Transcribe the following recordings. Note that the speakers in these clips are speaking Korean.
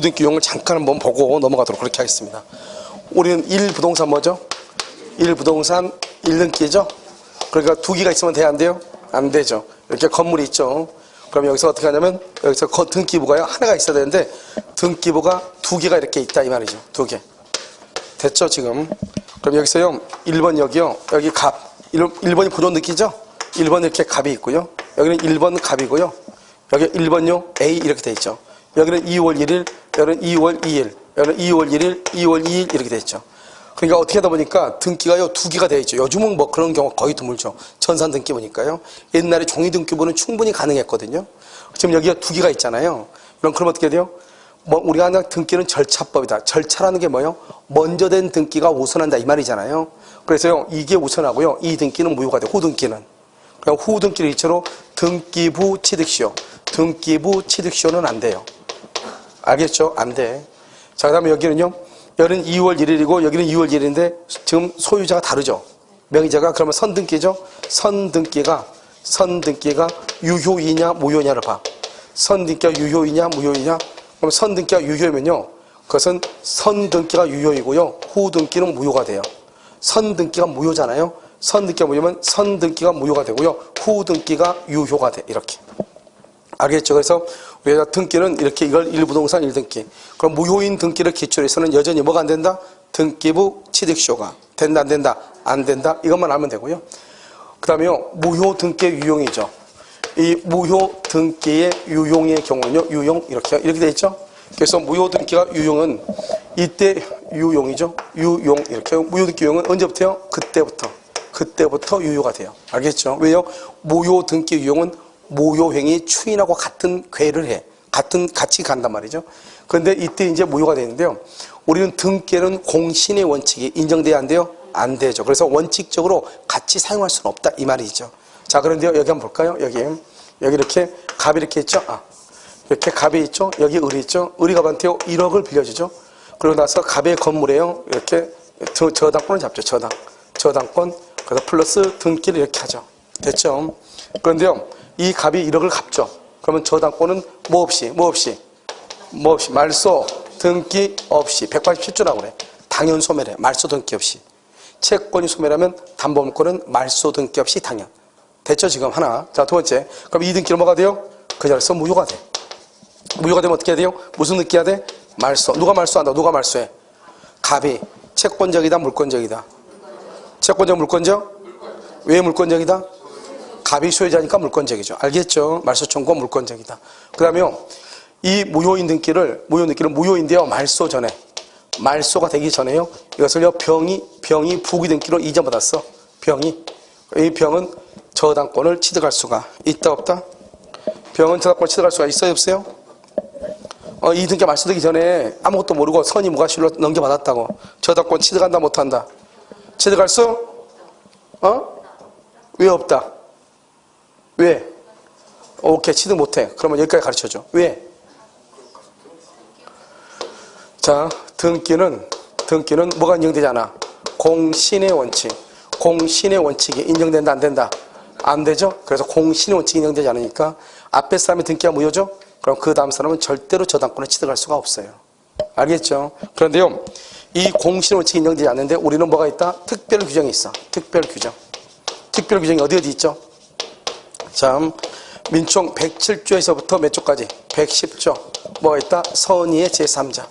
후등기 유형을 잠깐 한번 보고 넘어가도록 그렇게 하겠습니다. 우리는 1부동산 뭐죠? 1부동산 1등기죠? 그러니까 두 개가 있으면 돼야 안 돼요? 안 되죠. 이렇게 건물이 있죠. 그럼 여기서 어떻게 하냐면 여기서 등기부가요 하나가 있어야 되는데 등기부가 두 개가 이렇게 있다 이 말이죠. 두 개. 됐죠 지금? 그럼 여기서요 1번 여기요. 여기 갑. 1번이 보존 등기죠? 1번 이렇게 갑이 있고요. 여기는 1번 갑이고요. 여기 1번요 A 이렇게 돼 있죠. 여기는 2월 1일, 여기는 2월 2일, 여기는 2월 1일, 2월 2일 이렇게 돼 있죠. 그러니까 어떻게 하다 보니까 등기가요 두 개가 되어 있죠. 요즘은 뭐 그런 경우 거의 드물죠. 전산 등기부니까요. 옛날에 종이 등기부는 충분히 가능했거든요. 지금 여기가 두 개가 있잖아요. 그럼 어떻게 돼요? 뭐 우리가 하는 등기는 절차법이다. 절차라는 게 뭐예요? 먼저 된 등기가 우선한다 이 말이잖아요. 그래서요 이게 우선하고요. 이 등기는 무효가 돼요. 후등기는. 그럼 후등기를 이체로 등기부 취득시효. 등기부 취득시효는 안 돼요. 알겠죠? 안 돼. 자, 그 다음에 여기는요. 여기는 2월 1일이고 여기는 2월 1일인데 지금 소유자가 다르죠. 명의자가 그러면 선등기죠. 선등기가 유효이냐 무효냐를 봐. 선등기가 유효이냐 무효이냐. 그럼 선등기가 유효이면요. 그것은 선등기가 유효이고요. 후등기는 무효가 돼요. 선등기가 무효잖아요. 선등기가 무효면 선등기가 무효가 되고요. 후등기가 유효가 돼. 이렇게. 알겠죠? 그래서 우리가 등기는 이렇게 이걸 1부동산 1등기. 그럼 무효인 등기를 기초로 해서는 여전히 뭐가 안 된다? 등기부 취득시효가 된다 안 된다? 안 된다. 이것만 알면 되고요. 그 다음에요. 무효 등기의 유용이죠. 이 무효 등기의 유용의 경우는요. 유용 이렇게 돼 있죠. 그래서 무효 등기가 유용은 이때 유용이죠. 유용 이렇게 무효 등기 유용은 언제부터요? 그때부터 유효가 돼요. 알겠죠? 왜요? 무효 등기 유용은 무효행위 추인하고 같은 궤를 해. 같이 간단 말이죠. 그런데 이때 이제 무효가 되는데요. 우리는 등기에는 공신의 원칙이 인정돼야 안 돼요? 안 되죠. 그래서 원칙적으로 같이 사용할 수는 없다. 이 말이죠. 자, 그런데요. 여기 한번 볼까요? 여기 이렇게 갑이 이렇게 있죠? 이렇게 갑이 있죠? 여기 을이 있죠? 을이 갑한테요 1억을 빌려주죠? 그러고 나서 갑의 건물에요. 이렇게 저당권을 잡죠. 저당권. 그래서 플러스 등기를 이렇게 하죠. 됐죠? 그런데요. 이 갑이 1억을 갚죠. 그러면 저당권은 뭐 없이 말소 등기 없이 187조라고 그래. 당연 소멸해. 말소 등기 없이. 채권이 소멸하면 담보물권은 말소 등기 없이 당연. 됐죠 지금 하나. 자, 두 번째. 그럼 이 등기는 뭐가 돼요? 그 자리에서 무효가 돼. 무효가 되면 어떻게 해야 돼요? 무슨 등기 해야 돼? 말소. 누가 말소한다? 누가 말소해? 갑이. 채권적이다 물권적이다? 채권적 물권적? 왜 물권적이다? 갑이 소유자니까 물권적이죠. 알겠죠? 말소 청구가 물권적이다. 그 다음에요. 이 무효인 등기를 무효인데요. 말소가 되기 전에요. 이것을요. 병이 부기 등기로 이전받았어. 이 병은 저당권을 취득할 수가 있다 없다? 병은 저당권을 취득할 수가 있어요 없어요? 이 등기가 말소되기 전에 아무것도 모르고 선이 무과실로 넘겨받았다고. 저당권 취득한다 못한다? 취득할 수? 왜 없다? 왜? 오케이, 취득 못해. 그러면 여기까지 가르쳐줘. 왜? 자, 등기는 뭐가 인정되지 않아? 공신의 원칙. 공신의 원칙이 인정된다, 안 된다? 안 되죠? 그래서 공신의 원칙이 인정되지 않으니까 앞에 사람의 등기가 무효죠? 그럼 그 다음 사람은 절대로 저당권을 취득할 수가 없어요. 알겠죠? 그런데요, 이 공신의 원칙이 인정되지 않는데 우리는 뭐가 있다? 특별 규정이 있어. 특별 규정이 어디 있죠? 자, 민총 107조에서부터 몇 조까지? 110조. 뭐가 있다? 선의의 제3자.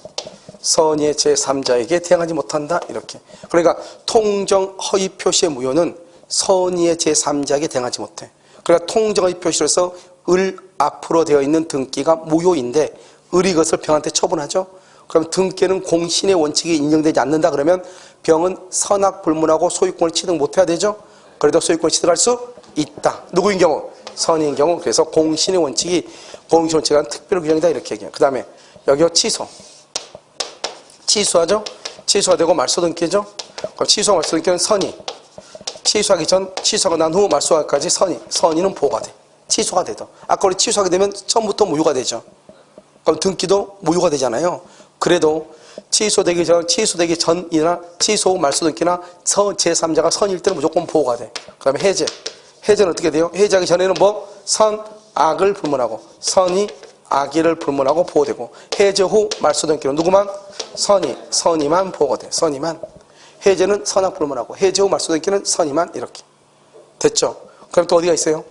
선의의 제3자에게 대항하지 못한다. 이렇게. 그러니까 통정 허위 표시의 무효는 선의의 제3자에게 대항하지 못해. 그러니까 통정 허위 표시로서 을 앞으로 되어 있는 등기가 무효인데 을이 그것을 병한테 처분하죠. 그럼 등기는 공신의 원칙이 인정되지 않는다 그러면 병은 선악불문하고 소유권을 취득 못해야 되죠. 그래도 소유권을 취득할 수 있다. 누구인 경우? 선인 경우. 그래서 공신의 원칙이 한 특별 규정이다 이렇게 얘기해요. 그 다음에 여기요 취소하죠? 취소가 되고 말소 등기죠? 그럼 취소와 말소 등기는 선의. 취소하기 전, 취소하고 난 후 말소하기까지 선의는 보호가 돼. 취소가 돼도. 아까 우리 취소하게 되면 처음부터 무효가 되죠. 그럼 등기도 무효가 되잖아요. 그래도 취소되기 전이나 취소 후 말소 등기나 제3자가 선일 때는 무조건 보호가 돼. 그 다음에 해제. 해제는 어떻게 돼요? 해제하기 전에는 뭐? 선, 악을 불문하고 선이 악의를 불문하고 보호되고, 해제 후 말소등기는 누구만? 선의만 보호가 돼. 선의만. 해제는 선악 불문하고, 해제 후 말소등기는 선의만. 이렇게 됐죠? 그럼 또 어디가 있어요?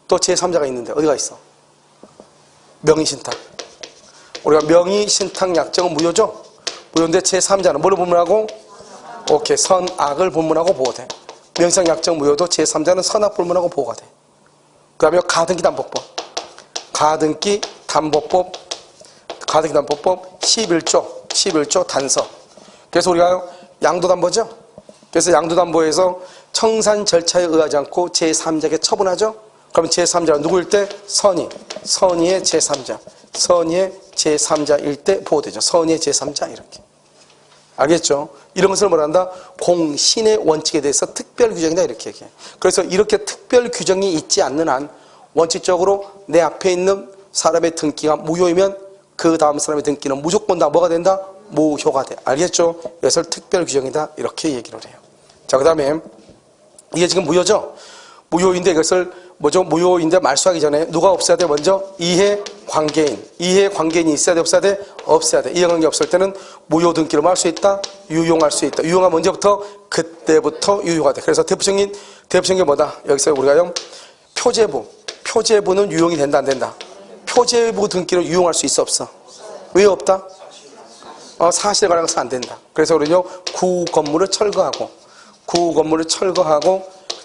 또 제3자가 있는데 어디가 있어? 명의신탁. 우리가 명의신탁 약정은 무효죠? 무효인데 제3자는 뭐를 불문하고? 오케이, 선악을 불문하고 보호돼. 명의신탁 약정 무효도 제3자는 선악 불문하고 보호가 돼. 그 다음에 가등기 담보법. 가등기 담보법 11조 단서. 그래서 우리가 양도담보죠? 그래서 양도담보에서 청산 절차에 의하지 않고 제3자에게 처분하죠? 그러면 제3자는 누구일 때? 선의의 제3자. 선의의 제3자일 때 보호되죠. 선의의 제3자 이렇게. 알겠죠? 이런 것을 뭐란다? 공신의 원칙에 대해서 특별 규정이다 이렇게 얘기해. 그래서 이렇게 특별 규정이 있지 않는 한 원칙적으로 내 앞에 있는 사람의 등기가 무효이면 그 다음 사람의 등기는 무조건 다 뭐가 된다? 무효가 돼. 알겠죠? 이것을 특별 규정이다 이렇게 얘기를 해요. 자, 그 다음에 이게 지금 무효죠? 무효인데 이것을 뭐죠? 무효인데 말소하기 전에 누가 없애야 돼? 먼저 이해관계인이 있어야 돼? 없어야 돼? 없어야 돼. 이해관계 없을 때는 무효 등기로 할 수 있다? 유용할 수 있다. 유용하면 언제부터? 그때부터 유효가 돼. 그래서 대표적인 게 뭐다? 여기서 우리가요, 표제부는 유용이 된다 안 된다? 표제부 등기로 유용할 수 있어 없어? 왜 없다? 사실에 관한 것은 안 된다. 그래서 우리는요, 구 건물을 철거하고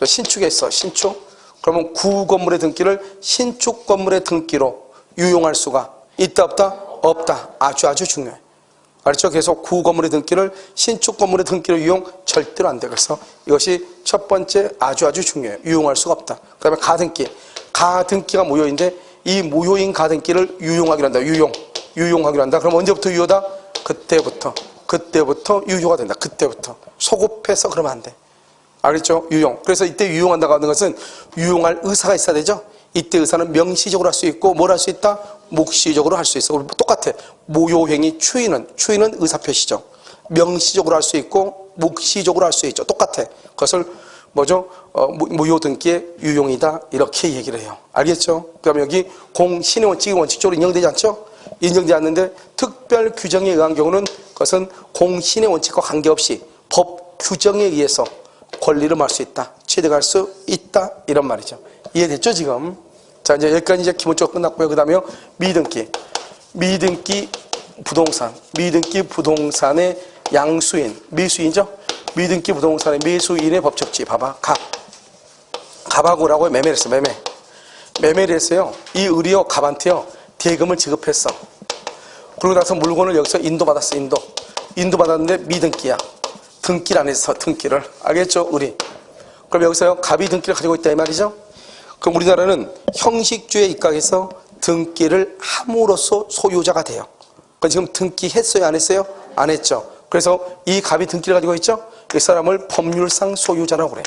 신축했어. 신축. 그러면 구 건물의 등기를 신축 건물의 등기로 유용할 수가 있다 없다? 없다. 아주 중요해. 알죠? 그래서 구 건물의 등기를 신축 건물의 등기로 유용 절대로 안 돼. 그래서 이것이 첫 번째 아주 중요해요. 유용할 수가 없다. 그 다음에 가등기가 무효인데 이 무효인 가등기를 유용하기로 한다. 유용하기로 한다. 그럼 언제부터 유효다? 그때부터 유효가 된다. 그때부터. 소급해서 그러면 안 돼. 알겠죠? 유용. 그래서 이때 유용한다고 하는 것은 유용할 의사가 있어야 되죠? 이때 의사는 명시적으로 할 수 있고 뭘 할 수 있다? 묵시적으로 할 수 있어. 똑같아. 무효행위 추인은 의사표시죠. 명시적으로 할 수 있고 묵시적으로 할 수 있죠. 똑같아. 그것을 뭐죠? 무효 등기의 유용이다 이렇게 얘기를 해요. 알겠죠? 그 다음에 여기 공신의 원칙이 원칙적으로 인정되지 않죠? 인정되지 않는데 특별 규정에 의한 경우는 그것은 공신의 원칙과 관계없이 법 규정에 의해서 권리를 말할 수 있다. 취득할 수 있다. 이런 말이죠. 이해됐죠, 지금? 자, 이제 여기까지 이제 기본적으로 끝났고요. 그 다음에요, 미등기 부동산의 양수인, 미수인이죠? 미등기 부동산의 미수인의 법적지. 봐봐. 갑하고라고 매매를 했어, 매매를 했어요. 이 을이요, 갑한테요, 대금을 지급했어. 그러고 나서 물건을 여기서 인도받았어, 인도받았는데 미등기야. 등기를 안 했어, 등기를. 알겠죠? 을이. 그럼 여기서요, 갑이 등기를 가지고 있다 이 말이죠? 그럼 우리나라는 형식주에 입각해서 등기를 함으로써 소유자가 돼요. 그럼 지금 등기했어요, 안 했어요? 안 했죠. 그래서 이 갑이 등기를 가지고 있죠? 이 사람을 법률상 소유자라고 그래.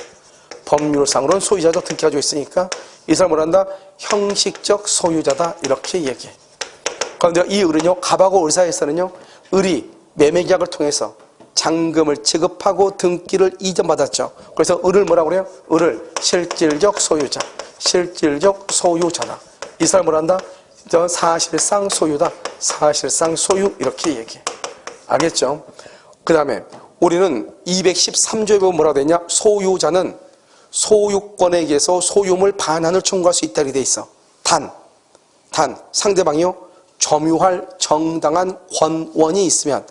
법률상으로는 소유자적 등기 가지고 있으니까 이 사람을 한다? 형식적 소유자다 이렇게 얘기해. 그런데 이 을은요, 갑하고 을 사이에서는요, 을이 매매계약을 통해서 잔금을 지급하고 등기를 이전받았죠. 그래서 을을 뭐라고 그래요? 을을 실질적 소유자다. 이 사람을 한다? 사실상 소유다. 사실상 소유 이렇게 얘기해. 알겠죠? 그 다음에 우리는 213조에 보면 뭐라고 되냐? 소유자는 소유권에 의해서 소유물 반환을 청구할 수 있다고 돼 있어. 단 상대방이요, 점유할 정당한 권원이 있으면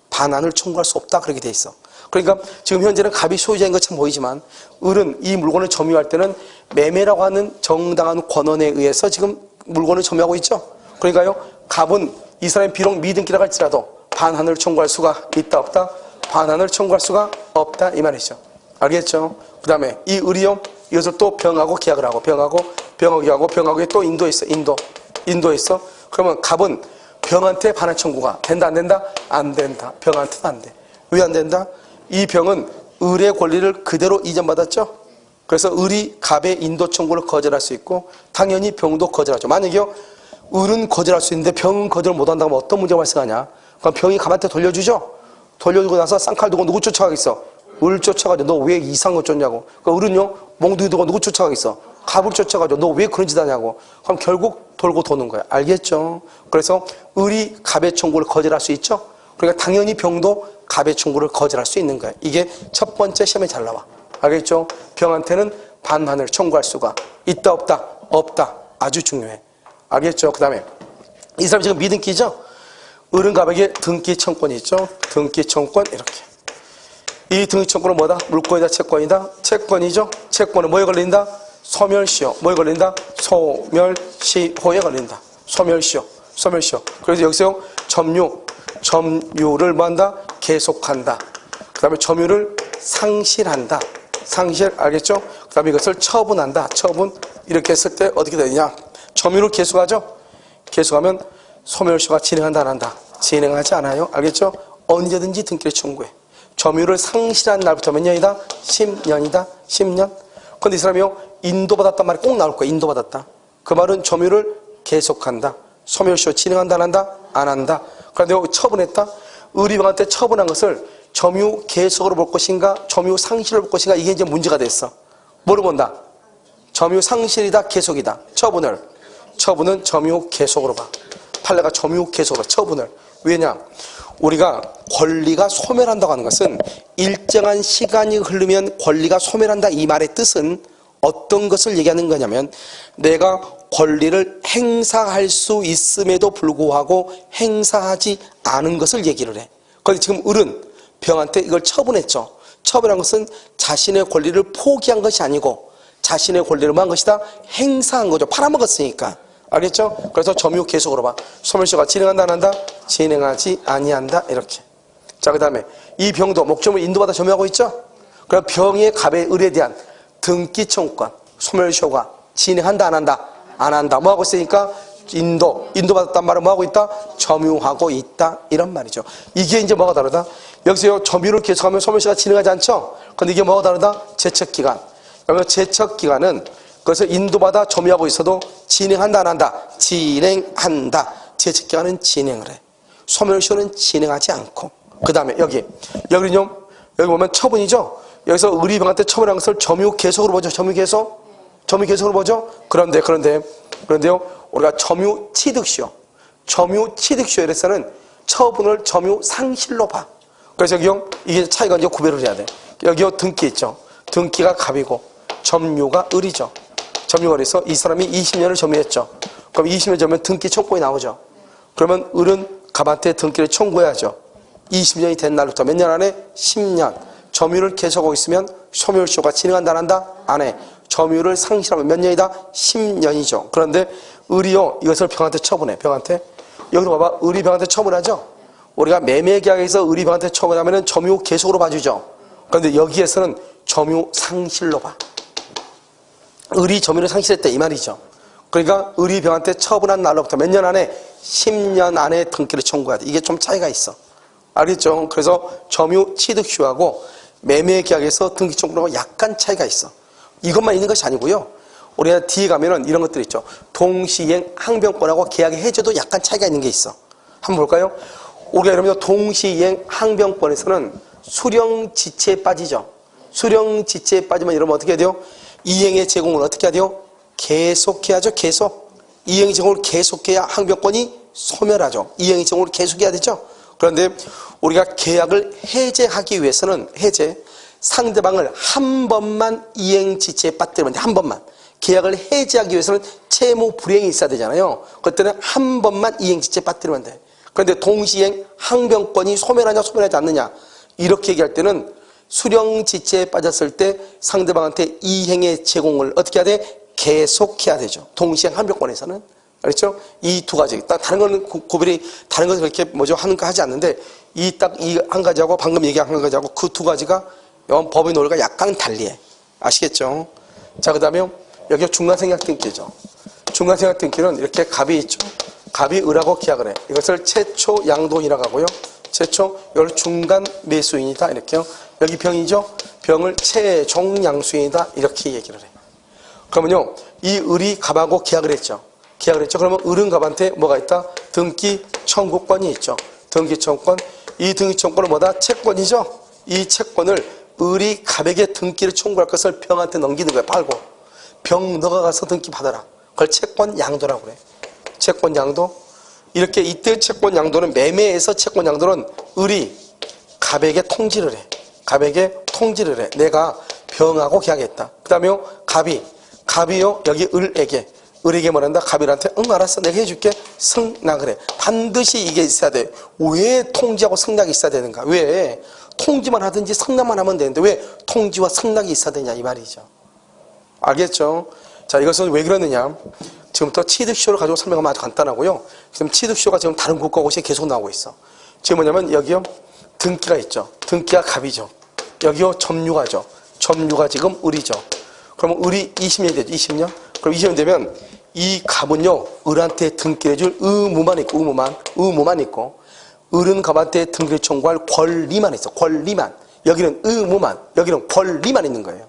반환을 청구할 수 없다 그렇게 돼 있어. 그러니까 지금 현재는 갑이 소유자인 것처럼 보이지만 을은 이 물건을 점유할 때는 매매라고 하는 정당한 권한에 의해서 지금 물건을 점유하고 있죠. 그러니까요, 갑은 이 사람이 비록 미등기라고 할지라도 반환을 청구할 수가 있다 없다? 반환을 청구할 수가 없다 이 말이죠. 알겠죠? 그 다음에 이 을이요, 이것을 또 병하고 계약을 하고 병하고 또 인도에 있어. 그러면 갑은 병한테 반환 청구가 된다 안 된다? 안 된다. 병한테도 안 돼. 왜 안 된다? 이 병은 을의 권리를 그대로 이전받았죠. 그래서 을이 갑의 인도 청구를 거절할 수 있고 당연히 병도 거절하죠. 만약에요, 을은 거절할 수 있는데 병은 거절을 못한다고 하면 어떤 문제가 발생하냐? 그럼 병이 갑한테 돌려주죠. 돌려주고 나서 쌍칼 두고 누구 쫓아가겠어? 을 쫓아가죠. 너 왜 이상한 거 쫓냐고. 그러니까 을은요, 몽둥이 두고 누구 쫓아가겠어? 갑을 쫓아가죠. 너 왜 그런 짓 하냐고. 그럼 결국 돌고 도는 거야. 알겠죠? 그래서 을이 갑의 청구를 거절할 수 있죠? 그러니까 당연히 병도 갑의 청구를 거절할 수 있는 거야. 이게 첫 번째 시험에 잘 나와. 알겠죠? 병한테는 반환을 청구할 수가 있다 없다? 없다. 아주 중요해. 알겠죠? 그 다음에 이 사람 지금 미등기죠? 을은 갑에게 등기 청권이 있죠? 등기 청권 이렇게. 이 등기 청권은 뭐다? 물권이다 채권이다? 채권이죠? 채권은 뭐에 걸린다? 소멸시효. 뭐에 걸린다? 소멸시효에 걸린다. 소멸시효. 소멸시효. 그래서 여기서 점유를 뭐한다? 계속한다. 그 다음에 점유를 상실한다. 상실, 알겠죠? 그 다음에 이것을 처분한다. 처분. 이렇게 했을 때 어떻게 되느냐? 점유를 계속하죠? 계속하면 소멸시효가 진행한다, 안 한다? 진행하지 않아요. 알겠죠? 언제든지 등기를 청구해. 점유를 상실한 날부터 몇 년이다? 10년이다. 10년. 근데 이 사람이요, 인도받았단 말이 꼭 나올 거야. 인도받았다. 그 말은 점유를 계속한다. 소멸시효 진행한다, 안 한다? 안 한다. 그런데 처분했다. 의리병한테 처분한 것을 점유 계속으로 볼 것인가, 점유 상실로 볼 것인가, 이게 이제 문제가 됐어. 뭐로 본다? 점유 상실이다, 계속이다. 처분은 점유 계속으로 봐. 판례가 점유 계속으로 처분을. 왜냐? 우리가 권리가 소멸한다고 하는 것은 일정한 시간이 흐르면 권리가 소멸한다, 이 말의 뜻은 어떤 것을 얘기하는 거냐면 내가 권리를 행사할 수 있음에도 불구하고 행사하지 않은 것을 얘기를 해. 그런데 지금 을은 병한테 이걸 처분했죠. 처분한 것은 자신의 권리를 포기한 것이 아니고 자신의 권리를 뭐 한 것이다? 행사한 거죠. 팔아먹었으니까. 알겠죠? 그래서 점유 계속으로 봐. 소멸시효가 진행한다, 안 한다? 진행하지 아니한다. 이렇게. 자, 그 다음에 이 병도 목적을 인도받아 점유하고 있죠? 그럼 병의 갑의 을에 대한 등기 청구권, 소멸시효가 진행한다, 안 한다? 안 한다. 뭐 하고 있으니까? 인도받았단 말은 뭐 하고 있다? 점유하고 있다. 이런 말이죠. 이게 이제 뭐가 다르다? 여기서 점유를 계속하면 소멸시효가 진행하지 않죠? 근데 이게 뭐가 다르다? 제척기간. 그러면 제척기간은 그것을 인도받아 점유하고 있어도 진행한다, 안 한다? 진행한다. 제척기간은 진행을 해. 소멸시효는 진행하지 않고. 그 다음에 여기는요, 여기 보면 처분이죠? 여기서 의리병한테 처분한 것을 점유 계속으로 보죠. 점유 계속으로 보죠? 그런데요, 우리가 점유 취득시효에서는 처분을 점유 상실로 봐. 그래서 여기요, 이게 차이가 이제 구별을 해야 돼. 여기요, 등기 있죠? 등기가 갑이고, 점유가 을이죠. 점유가 을에서 이 사람이 20년을 점유했죠. 그럼 20년 점유면 등기 청구권이 나오죠. 그러면 을은 갑한테 등기를 청구해야죠. 20년이 된 날부터 몇 년 안에? 10년. 점유를 계속하고 있으면 소멸시효가 진행한다, 안 한다? 안 해. 점유를 상실하면 몇 년이다? 10년이죠. 그런데 을이요, 이것을 병한테 처분해. 병한테. 여기로 봐봐. 을이 병한테 처분하죠. 우리가 매매계약에서 을이 병한테 처분하면 점유 계속으로 봐주죠. 그런데 여기에서는 점유 상실로 봐. 을이 점유를 상실했다, 이 말이죠. 그러니까 을이 병한테 처분한 날로부터 몇 년 안에? 10년 안에 등기를 청구해야 돼. 이게 좀 차이가 있어. 알겠죠? 그래서 점유 취득시효하고 매매계약에서 등기 청구하고 약간 차이가 있어. 이것만 있는 것이 아니고요. 우리가 뒤에 가면은 이런 것들 있죠. 동시이행 항변권하고 계약의 해제도 약간 차이가 있는 게 있어. 한번 볼까요? 우리가 여러분들 동시이행 항변권에서는 수령지체에 빠지죠. 수령지체에 빠지면 여러분 어떻게 해야 돼요? 이행의 제공을 어떻게 해야 돼요? 계속해야죠. 계속. 이행의 제공을 계속해야 항변권이 소멸하죠. 이행의 제공을 계속해야 되죠. 그런데 우리가 계약을 해제하기 위해서는 상대방을 한 번만 이행지체에 빠뜨리면 돼. 한 번만. 계약을 해제하기 위해서는 채무 불이행이 있어야 되잖아요. 그때는 한 번만 이행지체에 빠뜨리면 돼. 그런데 동시행 항변권이 소멸하냐 소멸하지 않느냐 이렇게 얘기할 때는 수령지체에 빠졌을 때 상대방한테 이행의 제공을 어떻게 해야 돼? 계속해야 되죠. 동시행 항변권에서는. 알겠죠? 이 두 가지. 다른 거는 고별이, 다른 것을 그렇게 하지 않는데, 이 한 가지하고 방금 얘기한 한 가지하고 그 두 가지가 법의 논리가 약간 달리해. 아시겠죠? 자, 그 다음에 여기 중간생략 등기죠. 중간생략 등기는 이렇게 갑이 있죠. 갑이 을하고 계약을 해. 이것을 최초 양도인이라고 하고요. 이걸 중간 매수인이다. 이렇게요. 여기 병이죠. 병을 최종 양수인이다. 이렇게 얘기를 해. 그러면요, 이 을이 갑하고 계약을 했죠. 그러면 을은 갑한테 뭐가 있다? 등기 청구권이 있죠. 등기 청구권. 이 등기 청구권은 뭐다? 채권이죠. 이 채권을 을이 갑에게 등기를 청구할 것을 병한테 넘기는 거예요. 팔고. 병 너가 가서 등기 받아라. 그걸 채권 양도라고 그래. 채권 양도. 이렇게 이때 채권 양도는 매매에서 채권 양도는 을이 갑에게 통지를 해. 갑에게 통지를 해. 내가 병하고 계약했다. 그 다음에 갑이요 여기 을에게 뭐란다? 갑이한테 응 알았어 내가 해줄게 승낙을 해. 반드시 이게 있어야 돼. 왜 통지하고 승낙이 있어야 되는가? 왜 통지만 하든지 승낙만 하면 되는데 왜 통지와 승낙이 있어야 되냐 이 말이죠. 알겠죠? 자, 이것은 왜 그러느냐? 지금부터 취득시효를 가지고 설명하면 아주 간단하고요. 지금 취득시효가 지금 다른 국가 곳이 계속 나오고 있어. 지금 뭐냐면 여기요 등기가 있죠. 등기가 갑이죠. 여기요 점유가죠. 점유가 지금 을이죠. 그러면 을이 20년이 되죠. 20년? 그럼 20년 되면 이 갑은요 을한테 등기를 해줄 의무만 있고 의무만 있고 을은 갑한테 등기를 청구할 권리만 있어. 권리만. 여기는 의무만, 여기는 권리만 있는 거예요.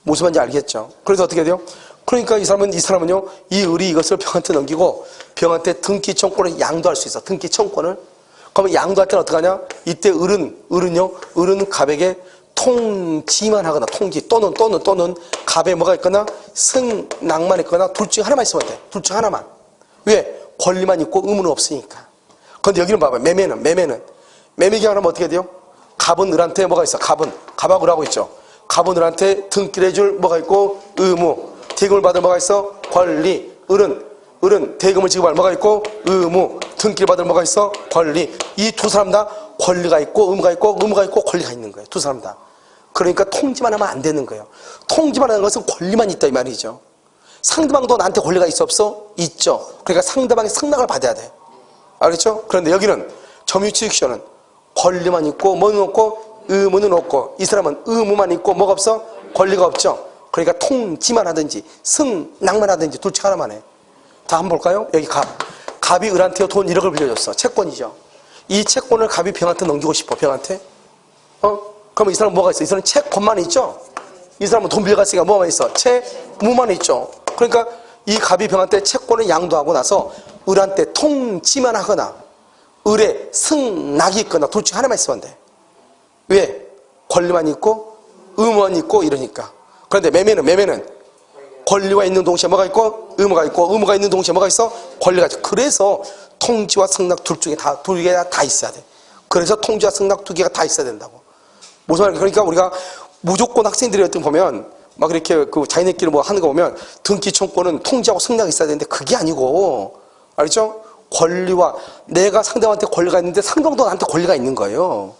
무슨 말인지 알겠죠? 그래서 어떻게 돼요? 그러니까 이 사람은요 이 을이 이것을 병한테 넘기고 병한테 등기 청구권을 양도할 수 있어. 등기 청구권을. 그러면 양도할 때는 어떡하냐? 이때 을은 갑에게 통지만 하거나 통지 또는 갑에 뭐가 있거나 승낙만 있거나 둘 중에 하나만 있으면 돼. 둘 중 하나만. 왜? 권리만 있고 의무는 없으니까. 그런데 여기는 봐봐요. 매매는 매매 계약하면 어떻게 돼요? 갑은 을한테 뭐가 있어? 갑하고 을하고 있죠. 갑은 을한테 등기를 해줄 뭐가 있고 의무. 대금을 받을 뭐가 있어? 권리. 을은 대금을 지급할 뭐가 있고 의무. 등기를 받을 뭐가 있어? 권리. 이 두 사람 다 권리가 있고 의무가 있고 권리가 있는 거예요. 두 사람 다. 그러니까 통지만 하면 안 되는 거예요. 통지만 하는 것은 권리만 있다 이 말이죠. 상대방도 나한테 권리가 있어 없어? 있죠. 그러니까 상대방이 승낙을 받아야 돼. 알겠죠? 그런데 여기는 점유취득시효는 권리만 있고 뭐는 없고 의무는 없고 이 사람은 의무만 있고 뭐가 없어? 권리가 없죠. 그러니까 통지만 하든지 승낙만 하든지 둘 중 하나만 해. 다 한번 볼까요? 여기 갑이 을한테 돈 1억을 빌려줬어. 채권이죠. 이 채권을 갑이 병한테 넘기고 싶어. 병한테. 그러면 이 사람은 뭐가 있어? 이 사람은 채권만 있죠. 이 사람은 돈 빌려갔으니까 뭐만 있어? 채무만 있죠. 그러니까 이 갑이 병한테 채권을 양도하고 나서 을한테 통지만 하거나 을에 승낙이 있거나 둘 중 하나만 있으면 돼. 왜? 권리만 있고 의무만 있고 이러니까. 그런데 매매는 권리가 있는 동시에 뭐가 있고 의무가 있는 동시에 뭐가 있어? 권리가 있어. 그래서 통지와 승낙 둘 중에 두 개가 다 있어야 돼. 그래서 통지와 승낙 두 개가 다 있어야 된다고. 무슨 말이야? 그러니까 우리가 무조건 학생들이 어떤 보면 막 이렇게 그 자기네끼리 뭐 하는 거 보면 등기 청구권은 통지하고 승낙이 있어야 되는데 그게 아니고 알겠죠? 권리와 내가 상대방한테 권리가 있는데 상대방도 나한테 권리가 있는 거예요.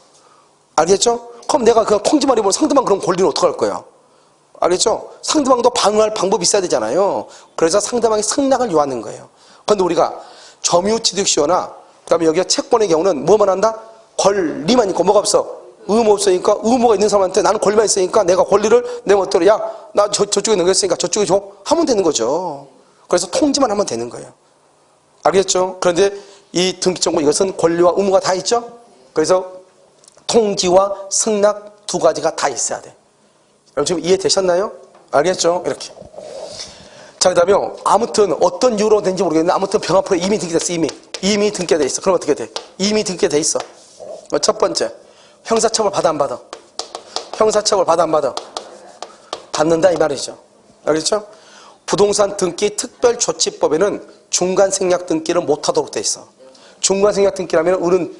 알겠죠? 그럼 내가 그냥 통지만 해보면 상대방 그런 권리는 어떡할 거야? 알겠죠? 상대방도 방어할 방법이 있어야 되잖아요. 그래서 상대방이 승낙을 요하는 거예요. 그런데 우리가 점유취득시효나 그다음에 여기가 채권의 경우는 뭐만 한다? 권리만 있고 뭐가 없어? 의무 없으니까 의무가 있는 사람한테 나는 권리만 있으니까 내가 권리를 내 멋대로 야 나 저쪽에 넘겼으니까 저쪽에 줘 하면 되는 거죠. 그래서 통지만 하면 되는 거예요. 알겠죠? 그런데 이 등기청구 이것은 권리와 의무가 다 있죠? 그래서 통지와 승낙 두 가지가 다 있어야 돼. 여러분 지금 이해되셨나요? 알겠죠? 이렇게. 자, 그 다음에 아무튼 어떤 이유로 된지 모르겠는데 아무튼 병 앞으로 이미 등기됐어. 이미 등기돼 있어. 그럼 어떻게 돼? 이미 등기돼 있어. 첫 번째, 형사처벌 받아 안 받아? 형사처벌 받아 안 받아? 받는다 이 말이죠. 알겠죠? 부동산 등기 특별조치법에는 중간생략 등기를 못하도록 돼 있어. 중간생략 등기라면 우리는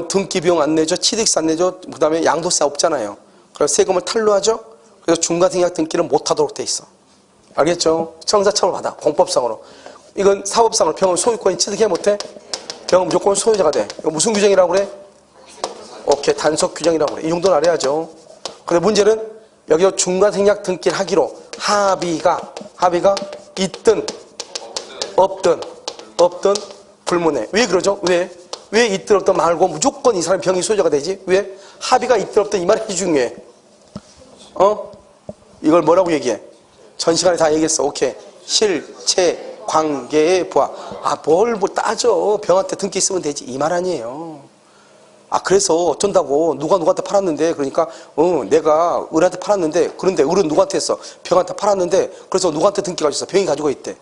등기 비용 안 내죠, 취득세 안 내죠, 그 다음에 양도세 없잖아요. 그래서 세금을 탈루하죠. 그래서 중간생략 등기를 못하도록 돼 있어. 알겠죠? 형사처벌 받아. 공법상으로. 이건 사법상으로 병은 소유권이 취득해 못해? 병은 무조건 소유자가 돼. 이거 무슨 규정이라고 그래? 오케이, 단속 규정이라고 그래. 이 정도는 알아야죠. 근데 문제는 여기 중간생략 등기를 하기로 합의가 있든 없든 불문해. 왜 그러죠? 왜 있든 없든 말고 무조건 이 사람이 병이 소유자가 되지? 왜? 합의가 있든 없든 이 말이 중요해. 이걸 뭐라고 얘기해? 전 시간에 다 얘기했어. 오케이. 실체 관계의 부합. 뭘 따져. 병한테 등기 있으면 되지. 이 말 아니에요. 그래서 어쩐다고 누구한테 팔았는데 그러니까 내가 을한테 팔았는데 그런데 을은 누구한테 했어? 병한테 팔았는데 그래서 누구한테 등기가 있어? 병이 가지고 있대.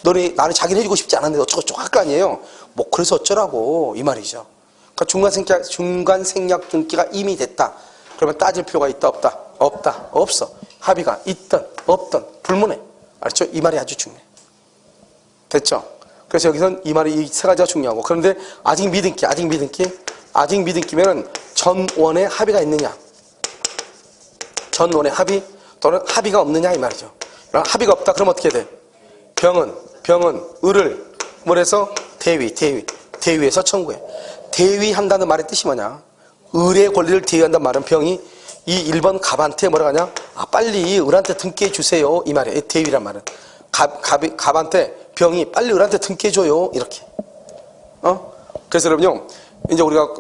너네 나는 자기는 해주고 싶지 않았는데 어쩌고저쩌고 할 거 아니에요. 뭐 그래서 어쩌라고 이 말이죠. 그러니까 중간생략 등기가 이미 됐다. 그러면 따질 필요가 있다 없다? 없어. 합의가 있든 없든 불문해. 알았죠? 이 말이 아주 중요해. 됐죠? 그래서 여기서는 이 말이 이 세 가지가 중요하고, 그런데 아직 믿음기면은 전원의 합의가 있느냐, 전원의 합의 또는 합의가 없느냐 이 말이죠. 합의가 없다 그러면 어떻게 돼? 병은 을을 뭐래서 대위에서 청구해. 대위한다는 말의 뜻이 뭐냐? 을의 권리를 대위한다는 말은 병이 이 1번 갑한테 뭐라고 하냐? 빨리 을한테 등기해 주세요 이 말이에요. 대위란 말은 갑한테 병이 빨리 을한테 등기해 줘요 이렇게. 그래서 여러분요, 이제 우리가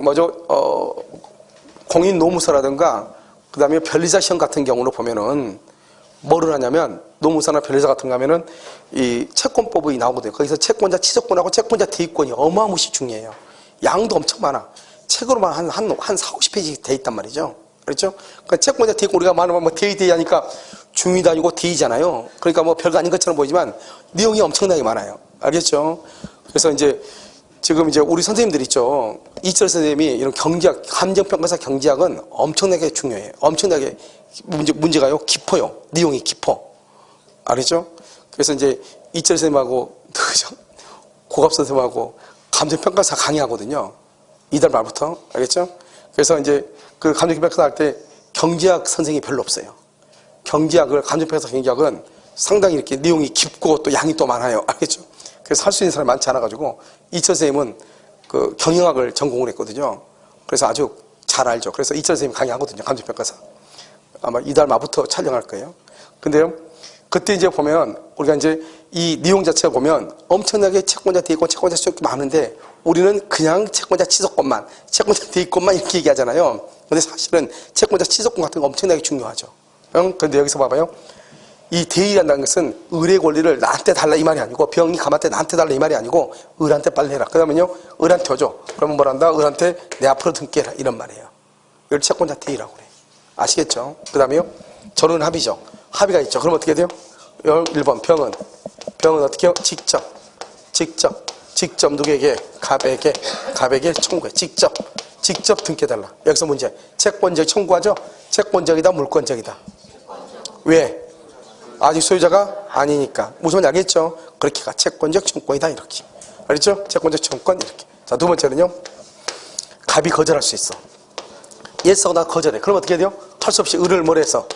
공인 노무사라든가 그 다음에 변리자 시험 같은 경우로 보면은 뭐를 하냐면, 노무사나 변리자 같은 거 하면은 이 채권법이 나오거든요. 거기서 채권자 취소권하고 채권자 대위권이 어마무시 중요해요. 양도 엄청 많아. 책으로만 한 4, 50페이지 돼 있단 말이죠. 그렇죠? 그러니까 채권자 대위권, 우리가 말하면 대위 하니까 중위도 아니고 대위잖아요. 그러니까 뭐 별거 아닌 것처럼 보이지만 내용이 엄청나게 많아요. 알겠죠? 그래서 이제 지금 이제 우리 선생님들 있죠. 이철 선생님이 이런 경제학, 감정평가사 경제학은 엄청나게 중요해요. 엄청나게 문제가요, 깊어요. 내용이 깊어. 알겠죠? 그래서 이제 이철 선생님하고, 고갑 선생님하고 감정평가사 강의하거든요. 이달 말부터. 알겠죠? 그래서 이제 그 감정평가사 할 때 경제학 선생님이 별로 없어요. 감정평가사 경제학은 상당히 이렇게 내용이 깊고 또 양이 또 많아요. 알겠죠? 그래서 할 수 있는 사람이 많지 않아가지고, 이철 선생님은 그 경영학을 전공을 했거든요. 그래서 아주 잘 알죠. 그래서 이철 선생님 강의하거든요. 감정평가사. 아마 이달 말부터 촬영할 거예요. 근데요, 그때 이제 보면, 우리가 이제 이 내용 자체를 보면 엄청나게 채권자 대위권, 채권자 취소권이 많은데, 우리는 그냥 채권자 취소권만, 채권자 대위권만 이렇게 얘기하잖아요. 근데 사실은 채권자 취소권 같은 거 엄청나게 중요하죠. 근데 여기서 봐봐요. 이 대위한다는 것은 을의 권리를 나한테 달라 이 말이 아니고, 병이 감한테 나한테 달라 이 말이 아니고, 을한테 빨리 해라. 그 다음에요, 을한테 줘. 그러면 뭐란다? 을한테 내 앞으로 등기해라 이런 말이에요. 이걸 채권자 대위라고 그래. 아시겠죠? 그 다음에요, 전원 합의죠. 합의가 있죠. 그럼 어떻게 돼요? 1번 병은 어떻게 해요? 직접 누구에게? 갑에게 청구해. 직접 등기해달라. 여기서 문제. 채권적 청구하죠? 채권적이다, 물권적이다. 왜? 아직 소유자가 아니니까. 무슨 말인지 알겠죠? 그렇게 가. 채권적 청권이다 이렇게. 알겠죠? 채권적 청권 이렇게. 자, 두 번째는요, 갑이 거절할 수 있어. 예서나 거절해. 그럼 어떻게 돼요? 할 수 없이 을을 뭐래서?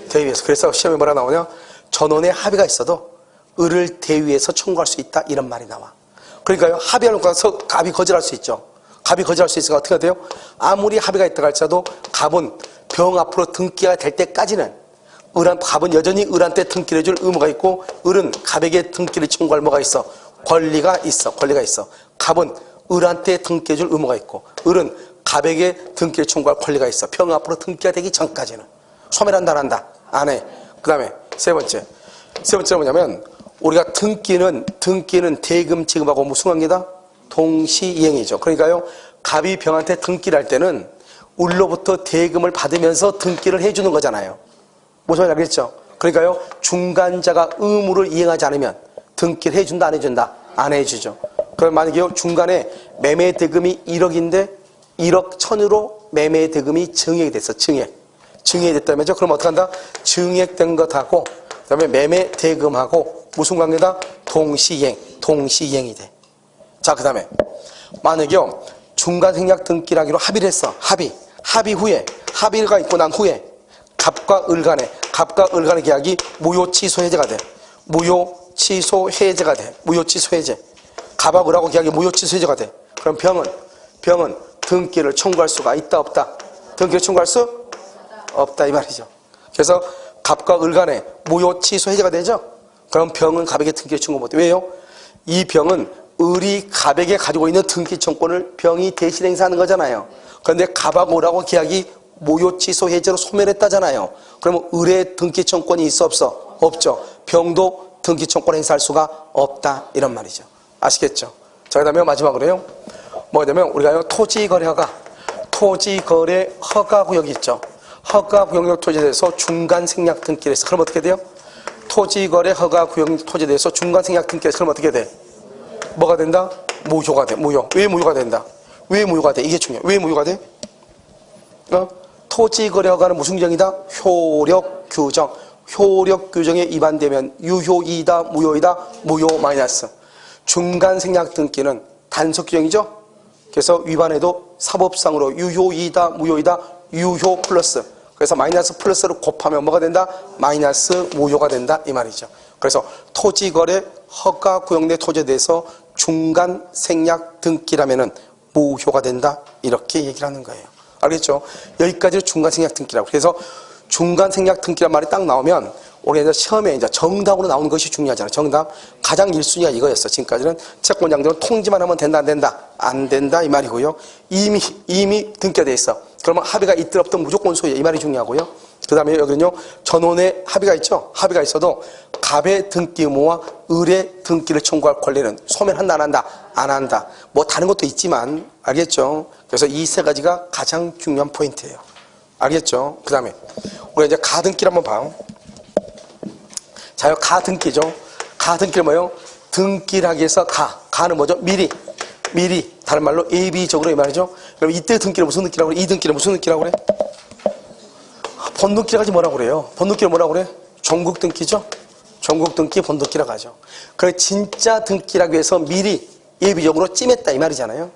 대위에서. 그래서 시험에 뭐라 나오냐? 전원의 합의가 있어도 을을 대위에서 청구할 수 있다 이런 말이 나와. 그러니까요, 합의하는 거라서 갑이 거절할 수 있죠. 갑이 거절할 수 있으니까 어떻게 돼요? 아무리 합의가 있다고 할지라도 갑은 병 앞으로 등기가 될 때까지는 갑은 여전히 을한테 등기를 해줄 의무가 있고, 을은 갑에게 등기를 청구할 뭐가 있어? 권리가 있어. 갑은 을한테 등기해줄 의무가 있고, 을은 갑에게 등기를 청구할 권리가 있어. 병 앞으로 등기가 되기 전까지는. 소멸한다 안 한다? 안 해. 그 다음에 세 번째는 뭐냐면, 우리가 등기는 대금 지급하고 무슨 관계다? 동시이행이죠. 그러니까요, 갑이 병한테 등기를 할 때는 을로부터 대금을 받으면서 등기를 해주는 거잖아요. 무슨 말인지 알겠죠? 그러니까요, 중간자가 의무를 이행하지 않으면 등기를 해준다, 안 해준다? 안 해주죠. 그럼 만약에 중간에 매매 대금이 1억인데 1억 1,000으로 매매 대금이 증액이 됐어. 증액이 됐다면죠? 그럼 어떻게 한다? 증액된 것하고 그 다음에 매매 대금하고 무슨 관계다? 동시이행이 돼. 자, 그 다음에 만약에요, 중간 생략 등기를 하기로 합의를 했어. 합의가 있고 난 후에 갑과 을 간의 계약이 무효 취소 해제가 돼. 무효 취소 해제. 갑하고 을하고 계약이 무효 취소 해제가 돼. 그럼 병은 등기를 청구할 수가 있다, 없다? 등기를 청구할 수 없다 이 말이죠. 그래서 갑과 을 간에 무효 취소 해제가 되죠. 그럼 병은 갑에게 등기를 청구 못해. 왜요? 이 병은 을이 갑에게 가지고 있는 등기 청구권을 병이 대신 행사하는 거잖아요. 그런데 갑하고 을하고 계약이 무효 취소 해제로 소멸했다잖아요. 그러면 을의 등기 청구권이 있어, 없어? 없죠. 병도 등기 청구권 행사할 수가 없다 이런 말이죠. 아시겠죠? 자, 그 다음에 마지막으로요, 뭐냐면 우리가 토지거래 허가구역이 있죠. 허가구역 토지에 대해서 중간 생략 등기를 했어. 그럼 어떻게 돼요? 토지거래 허가구역 토지에 대해서 중간 생략 등기를 했어. 그럼 어떻게 돼? 뭐가 된다? 무효가 돼. 무효. 왜 무효가 된다? 왜 무효가 돼? 이게 중요해. 왜 무효가 돼? 토지거래 허가는 무슨 규정이다? 효력 규정. 효력 규정에 위반되면 유효이다, 무효이다, 무효 마이너스. 중간 생략 등기는 단속 규정이죠. 그래서 위반해도 사법상으로 유효이다, 무효이다, 유효 플러스. 그래서 마이너스 플러스를 곱하면 뭐가 된다? 마이너스 무효가 된다 이 말이죠. 그래서 토지거래 허가 구역내 토지에 대해서 중간 생략 등기라면은 무효가 된다 이렇게 얘기를 하는 거예요. 알겠죠? 여기까지는 중간 생략 등기라고. 그래서 중간 생략 등기란 말이 딱 나오면 우리가 시험에 이제 정답으로 나오는 것이 중요하잖아요. 정답 가장 1순위가 이거였어. 지금까지는 채권장들은 통지만 하면 된다 안 된다 안 된다 이 말이고요. 이미 등기가 돼 있어. 그러면 합의가 있든 없든 무조건 소유야 이 말이 중요하고요. 그 다음에 여기는요 전원의 합의가 있죠. 합의가 있어도 갑의 등기 의무와 을의 등기를 청구할 권리는 소멸한다 안 한다 안 한다. 뭐 다른 것도 있지만 알겠죠. 그래서 이 세 가지가 가장 중요한 포인트예요. 알겠죠. 그 다음에 우리가 이제 가등기를 한번 봐요. 자, 이거 가등기죠. 가등기는 뭐예요? 등기를 하기 위해서 가는 뭐죠? 미리 다른 말로 예비적으로 이 말이죠. 그럼 이때 등기를 무슨 등기라고 그래? 이 등기를 무슨 등기라고 그래? 본등기라고 하지 뭐라고 그래요? 본등기를 뭐라고 그래? 종국등기죠. 종국등기 본등기라고 하죠. 그래 진짜 등기라고 해서 미리 예비적으로 찜했다 이 말이잖아요.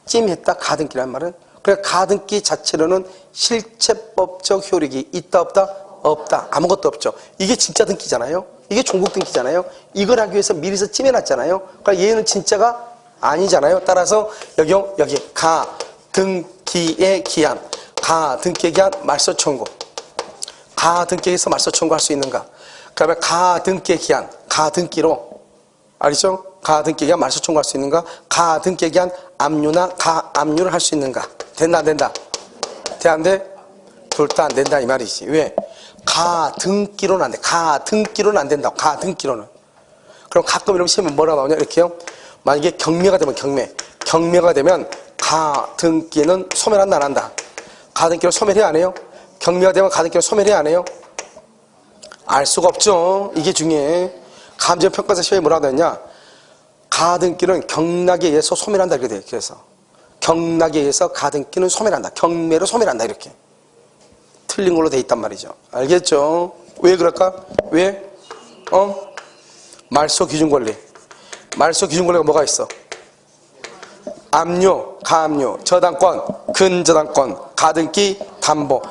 찜했다 가등기라는 말은. 그래 가등기 자체로는 실체법적 효력이 있다 없다? 없다. 아무것도 없죠. 이게 진짜 등기잖아요. 이게 종국 등기잖아요. 이걸 하기 위해서 미리서 찜해놨잖아요. 그러니까 얘는 진짜가 아니잖아요. 따라서 여기 가등기의 기한, 가등기의 기한 말소 청구. 가등기에서 말소 청구할 수 있는가? 그다음에 가등기의 기한, 가등기로 알죠? 가등기의 기한 말소 청구할 수 있는가? 가등기의 기한 압류나 가압류를 할 수 있는가? 된다 안 된다? 돼 안 돼? 둘 다 안 된다 이 말이지. 왜? 가등기로는 안 돼. 가등기로는 안 된다고. 가등기로는. 그럼 가끔 이러면 시험에 뭐라 나오냐 이렇게요. 만약에 경매가 되면 경매가 되면 가등기는 소멸한다 안 한다. 가등기로 소멸해야 안 해요? 경매가 되면 가등기로 소멸해야 안 해요? 알 수가 없죠. 이게 중요해. 감정평가사 시험에 뭐라고 했냐? 가등기는 경락에 의해서 소멸한다 이렇게 돼요. 그래서 경락에 의해서 가등기는 소멸한다. 경매로 소멸한다 이렇게. 틀린 걸로 돼 있단 말이죠. 알겠죠? 왜 그럴까? 왜? 말소 기준 권리. 말소 기준 권리가 뭐가 있어? 압류, 가압류, 저당권, 근저당권, 가등기, 담보.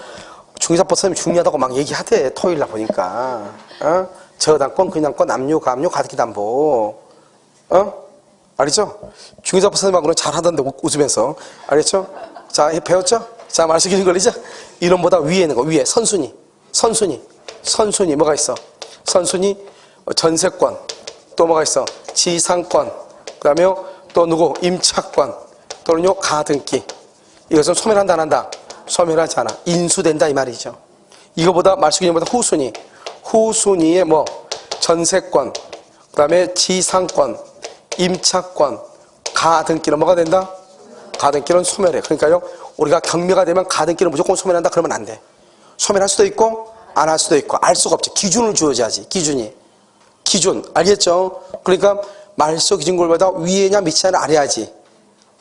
중개사법 선생님이 중요하다고 막 얘기하대. 토요일 날 보니까. 저당권, 근저당권, 압류, 가압류, 가등기, 담보. 알겠죠? 중개사법 선생님하고는 잘 하던데 웃으면서. 알겠죠? 자, 배웠죠? 자, 말소 기준 권리죠? 이론보다 위에 있는 거, 위에 선순위 뭐가 있어? 선순위 전세권, 또 뭐가 있어? 지상권, 그 다음에 또 누구? 임차권, 또는요 가등기. 이것은 소멸한다 안 한다? 소멸하지 않아. 인수된다 이 말이죠. 이거보다 말소기준보다 후순위에 뭐 전세권, 그 다음에 지상권, 임차권, 가등기는 뭐가 된다? 가등기는 소멸해. 그러니까요 우리가 경매가 되면 가등기는 무조건 소멸한다 그러면 안 돼. 소멸할 수도 있고 안 할 수도 있고 알 수가 없지. 기준을 주어야지. 기준 알겠죠? 그러니까 말소 기준권보다 위에냐 밑이냐를 알아야지.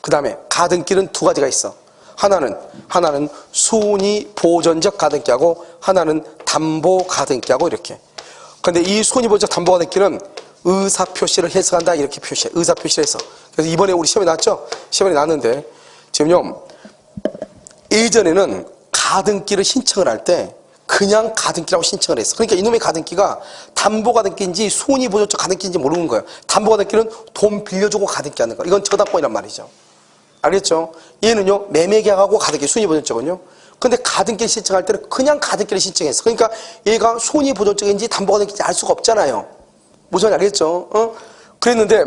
그 다음에 가등기는 두 가지가 있어. 하나는 순위 보존적 가등기하고 하나는 담보 가등기하고 이렇게. 근데 이 순위 보존적 담보 가등기는 의사 표시를 해석한다 이렇게 표시해. 의사 표시를 해서. 그래서 이번에 우리 시험에 나왔죠? 시험에 나왔는데 지금요 예전에는 가등기를 신청을 할 때 그냥 가등기라고 신청을 했어. 그러니까 이놈의 가등기가 담보 가등기인지 순위 보존적 가등기인지 모르는 거예요. 담보 가등기는 돈 빌려주고 가등기 하는 거. 이건 저당권이란 말이죠. 알겠죠? 얘는요 매매계약하고 가등기 순위 보존적은요. 근데 가등기를 신청할 때는 그냥 가등기를 신청했어. 그러니까 얘가 순위 보존적인지 담보 가등기인지 알 수가 없잖아요. 무슨 말인지 알겠죠? 그랬는데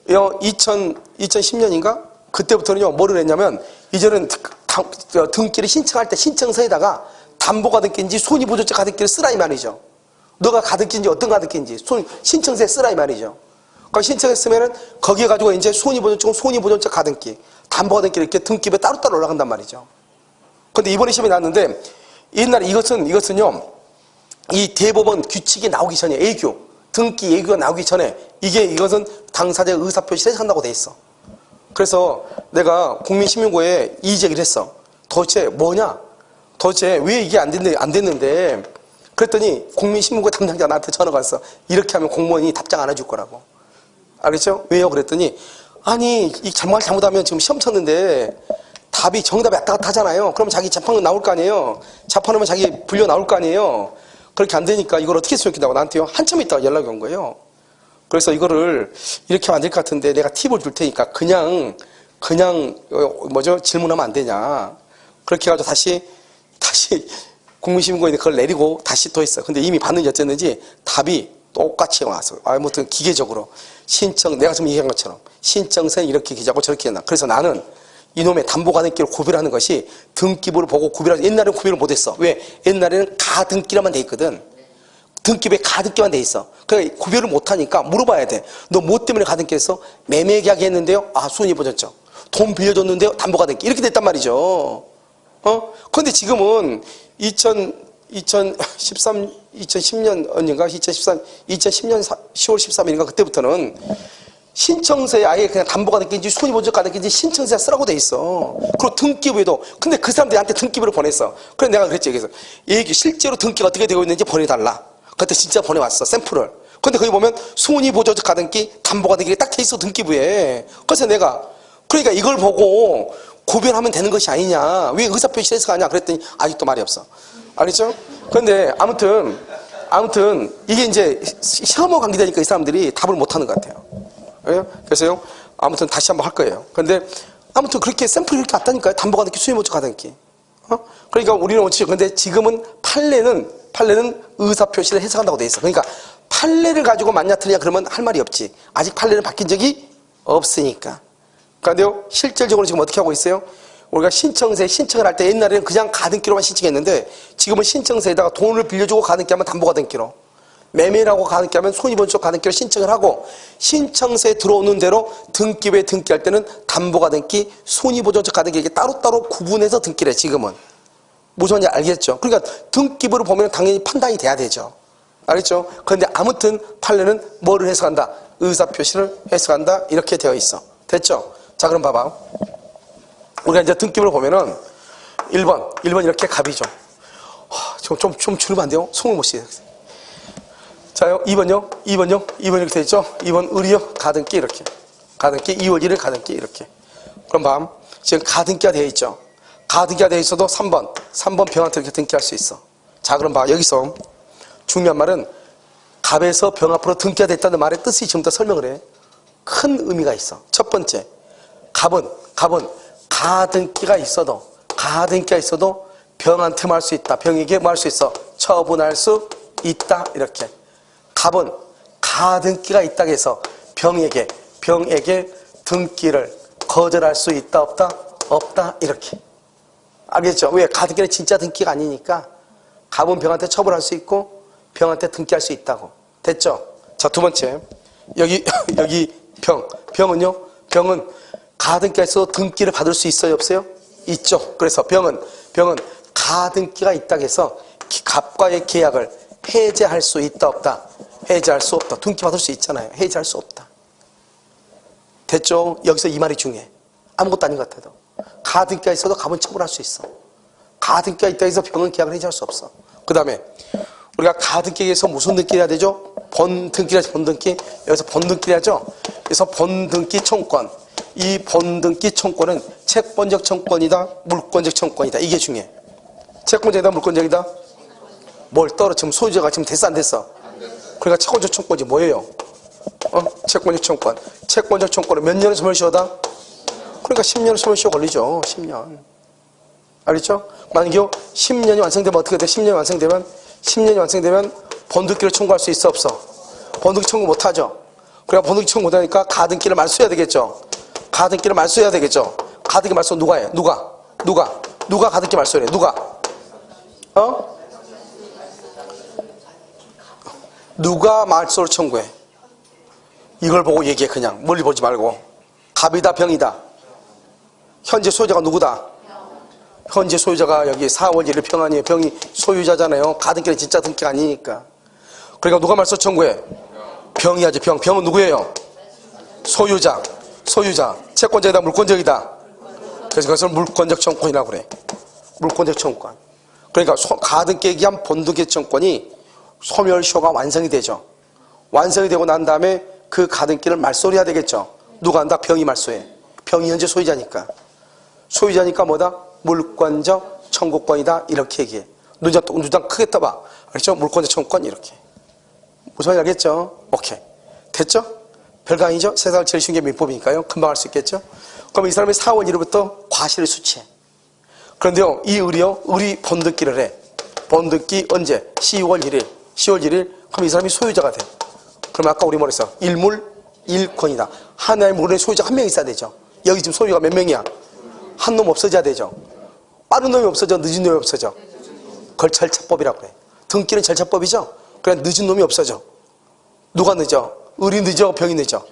2010년인가? 그때부터는요 뭐를 했냐면 이제는 등기를 신청할 때 신청서에다가 담보 가등기인지 순위 보존적 가등기를 쓰라 이 말이죠. 너가 가등기인지 어떤 가등기인지 신청서에 쓰라 이 말이죠. 그러니까 신청에 쓰면은 거기에 가지고 이제 순위 보존적 가등기, 담보 가등기 이렇게 등기부에 따로따로 올라간단 말이죠. 근데 이번에 시험에 나왔는데 옛날에 이것은요 이 대법원 규칙이 나오기 전에 등기 예규가 나오기 전에 이것은 당사자의 의사표시를 해석한다고 돼 있어. 그래서 내가 국민신문고에 이의제기를 했어. 도대체 뭐냐? 도대체 왜 이게 안 됐는데 그랬더니 국민신문고 담당자가 나한테 전화가 왔어. 이렇게 하면 공무원이 답장 안 해줄 거라고. 알겠죠? 왜요? 그랬더니 아니 이 정말 잘못하면 지금 시험 쳤는데 답이 정답이 왔다 갔다 하잖아요. 그럼 자기 재판은 나올 거 아니에요. 재판하면 자기 불려 나올 거 아니에요. 그렇게 안 되니까 이걸 어떻게 수용한다고 나한테요. 한참 있다가 연락이 온 거예요. 그래서 이거를 이렇게 하면 안 될 것 같은데 내가 팁을 줄 테니까 그냥 질문하면 안 되냐. 그렇게 해가지고 다시 국민신문고에 그걸 내리고 다시 또 했어요. 근데 이미 봤는지 어쨌는지 답이 똑같이 와서 아무튼 기계적으로 내가 지금 얘기한 것처럼 신청서는 이렇게 기재하고 저렇게 했나. 그래서 나는 이놈의 담보가등기를 구별하는 것이 등기부를 보고 구별하지. 옛날에는 구별을 못했어. 왜? 옛날에는 가등기라만 돼 있거든. 등기부에 가등기만 돼 있어. 그러니까 구별을 못하니까 물어봐야 돼. 너 뭐 때문에 가등기 했어? 매매계약이 했는데요. 아, 수익보졌죠. 돈 빌려줬는데요. 담보가등기. 이렇게 됐단 말이죠. 그런데 지금은 2010년 언젠가 2010년 10월 13일인가 그때부터는 신청서에 아예 그냥 담보가등기인지 손익보증가등기인지 신청서에 쓰라고 돼 있어. 그리고 등기부에도. 근데 그 사람들이 나한테 등기부를 보냈어. 그래서 내가 그랬지. 그래서 실제로 등기가 어떻게 되고 있는지 보내달라. 그때 진짜 보내왔어. 샘플을. 근데 거기 보면 손익보증가등기, 담보가등기 딱 돼 있어. 등기부에. 그래서 내가 그러니까 이걸 보고 구별하면 되는 것이 아니냐. 왜 의사표시를 해서 가냐. 그랬더니 아직도 말이 없어. 알겠죠? 그런데 아무튼 이게 이제 시험과 관계되니까 이 사람들이 답을 못하는 것 같아요. 그래서요, 아무튼 다시 한번 할 거예요. 근데 아무튼 그렇게 샘플이 이렇게 왔다니까요. 담보가등기, 수익보증가등기. 그러니까 우리는 원칙. 근데 지금은 판례는 의사표시를 해석한다고 돼 있어. 그러니까 판례를 가지고 맞냐 틀리냐 그러면 할 말이 없지. 아직 판례는 바뀐 적이 없으니까. 그런데요, 실질적으로 지금 어떻게 하고 있어요? 우리가 신청서에 신청을 할 때 옛날에는 그냥 가등기로만 신청했는데 지금은 신청서에다가 돈을 빌려주고 가등기하면 담보가등기로, 매매라고 가등기하면 손익보증 가등기로 신청을 하고, 신청서에 들어오는 대로 등기부에 등기할 때는 담보가등기, 손익보증 가등기 이렇게 따로따로 구분해서 등기를 해. 지금은 무슨 말인지 알겠죠? 그러니까 등기부를 보면 당연히 판단이 돼야 되죠. 알겠죠? 그런데 아무튼 판례는 뭐를 해석한다? 의사표시를 해석한다. 이렇게 되어 있어. 됐죠? 자, 그럼 봐봐. 우리가 이제 등기부를 보면은 1번 이렇게 갑이죠. 좀 줄이면 안 돼요? 숨을 못 쉬어요. 자요, 2번요? 2번 이렇게 되어 있죠? 2번 을이요? 가등기 이렇게. 가등기 2월 1일 가등기 이렇게. 그럼 지금 가등기가 되어 있죠? 가등기가 되어 있어도 3번 병한테 이렇게 등기할 수 있어. 자, 그럼 여기서 중요한 말은 갑에서 병 앞으로 등기가 됐다는 말의 뜻이 지금부터 설명을 해. 큰 의미가 있어. 첫 번째, 갑은 가등기가 있어도 병한테 뭐 할 수 있다. 병에게 뭐 할 수 있어? 처분할 수 있다. 이렇게. 갑은 가등기가 있다고 해서 병에게 등기를 거절할 수 있다 없다? 없다. 이렇게. 알겠죠? 왜? 가등기는 진짜 등기가 아니니까 갑은 병한테 처분할 수 있고 병한테 등기할 수 있다고. 됐죠? 자, 두 번째. 여기 병은요? 병은 가등기에서 등기를 받을 수 있어요? 없어요? 있죠. 그래서 병은 가등기가 있다고 해서 갑과의 계약을 해제할 수 있다 없다? 해제할 수 없다. 등기 받을 수 있잖아요. 해제할 수 없다. 됐죠? 여기서 이 말이 중요해. 아무것도 아닌 것 같아도 가등기가 있어도 갑은 처분할 수 있어. 가등기가 있다고 해서 병은 계약을 해제할 수 없어. 그 다음에 우리가 가등기에서 무슨 등기를 해야 되죠? 본등기라죠. 본등기. 여기서 본등기를 하죠. 그래서 본등기 청권. 이 본등기 청권은 채권적 청권이다, 물권적 청권이다. 이게 중요해. 채권적이다, 물권적이다? 뭘 지금 소유자가 지금 됐어, 안 됐어? 그러니까 채권적 청권이 뭐예요? 채권적 청권. 채권적 청권은 몇 년을 소멸시효다? 그러니까 10년을 소멸시효 걸리죠. 10년. 알겠죠? 만약에 10년이 완성되면 어떻게 돼? 10년이 완성되면 본등기를 청구할 수 있어, 없어? 본등기 청구 못 하죠. 그러니까 본등기 청구 못 하니까 가등기를 말소해야 되겠죠. 가등기를 말소해야 되겠죠. 가등기 말소 누가 해? 누가 가등기 말소해? 누가? 누가 말소를 청구해? 이걸 보고 얘기해. 그냥 멀리 보지 말고. 갑이다, 병이다. 현재 소유자가 누구다? 현재 소유자가 여기 4월 1일 병 아니에요. 병이 소유자잖아요. 가등기는 진짜 등기가 아니니까. 그러니까 누가 말소 청구해? 병이 하지. 병은 누구예요? 소유자. 채권자이다, 물권적이다? 그래서 그것을 물권적 청권이라고 그래. 물권적 청권. 그러니까 가등기에 의한 본등기 청권이 소멸시효가 완성이 되죠. 완성이 되고 난 다음에 그 가등기를 말소를 해야 되겠죠. 누가 한다? 병이 말소해. 병이 현재 소유자니까. 소유자니까 뭐다? 물권적 청구권이다. 이렇게 얘기해. 눈장 크게 떠봐. 알겠죠? 물권적 청구권 이렇게. 무슨 말인지 알겠죠? 오케이. 됐죠? 별거 아니죠? 세상을 제일 쉬운 게 민법이니까요. 금방 할 수 있겠죠? 그럼 이 사람이 4월 1일부터 과실을 수취해. 그런데요, 이 을이 번득기를 해. 번득기 언제? 10월 1일. 10월 1일. 그럼 이 사람이 소유자가 돼. 그럼 아까 우리 뭐랬어? 일물, 일권이다. 하나의 물의 소유자 한 명 있어야 되죠. 여기 지금 소유가 몇 명이야? 한 놈 없어져야 되죠. 빠른 놈이 없어져, 늦은 놈이 없어져. 그걸 절차법이라고 그래. 등기는 절차법이죠. 그래 늦은 놈이 없어져. 누가 늦어? 을이 늦어, 병이 늦어.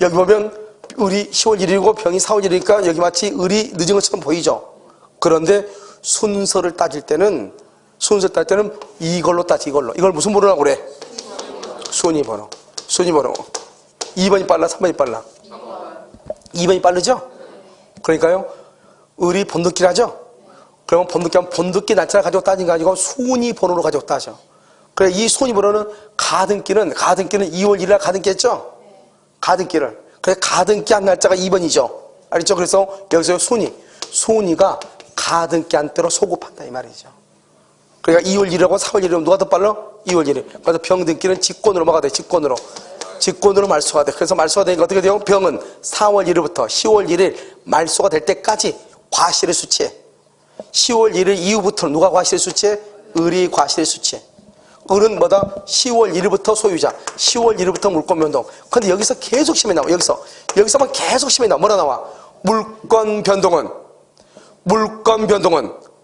여기 보면 을이 10월 1일이고 병이 4월 1일이니까 여기 마치 을이 늦은 것처럼 보이죠. 그런데 순서를 따질 때는 이걸로 따지. 이걸 무슨 번호라고 그래? 순위번호. 2번이 빨라, 3번이 빨라? 2번이 빠르죠? 그러니까요, 을이 번득기를 하죠? 그러면 번득기하면 번득기 날짜를 가지고 따진 거 아니고 순위번호로 가지고 따져. 그래, 이 순위번호는 가등기는 2월 1일 날 가등기 했죠? 가등기를. 그래, 가등기 한 날짜가 2번이죠. 알겠죠? 그래서 여기서 순위가 가등기 한 때로 소급한다, 이 말이죠. 그러니까 2월 1일하고 4월 1일이면 누가 더 빨라? 2월 1일. 그래서 병등기는 직권으로 뭐가 돼? 직권으로 말소가 돼. 그래서 말소가 되니까 어떻게 돼요? 병은 4월 1일부터 10월 1일 말소가 될 때까지 과실을 수취해. 10월 1일 이후부터는 누가 과실을 수취해? 을이 과실을 수취해. 을은 뭐다? 10월 1일부터 소유자, 10월 1일부터 물권 변동. 근데 여기서 계속 시험이 나와. 여기서만 계속 시험이 나와. 뭐라 나와? 물권 변동은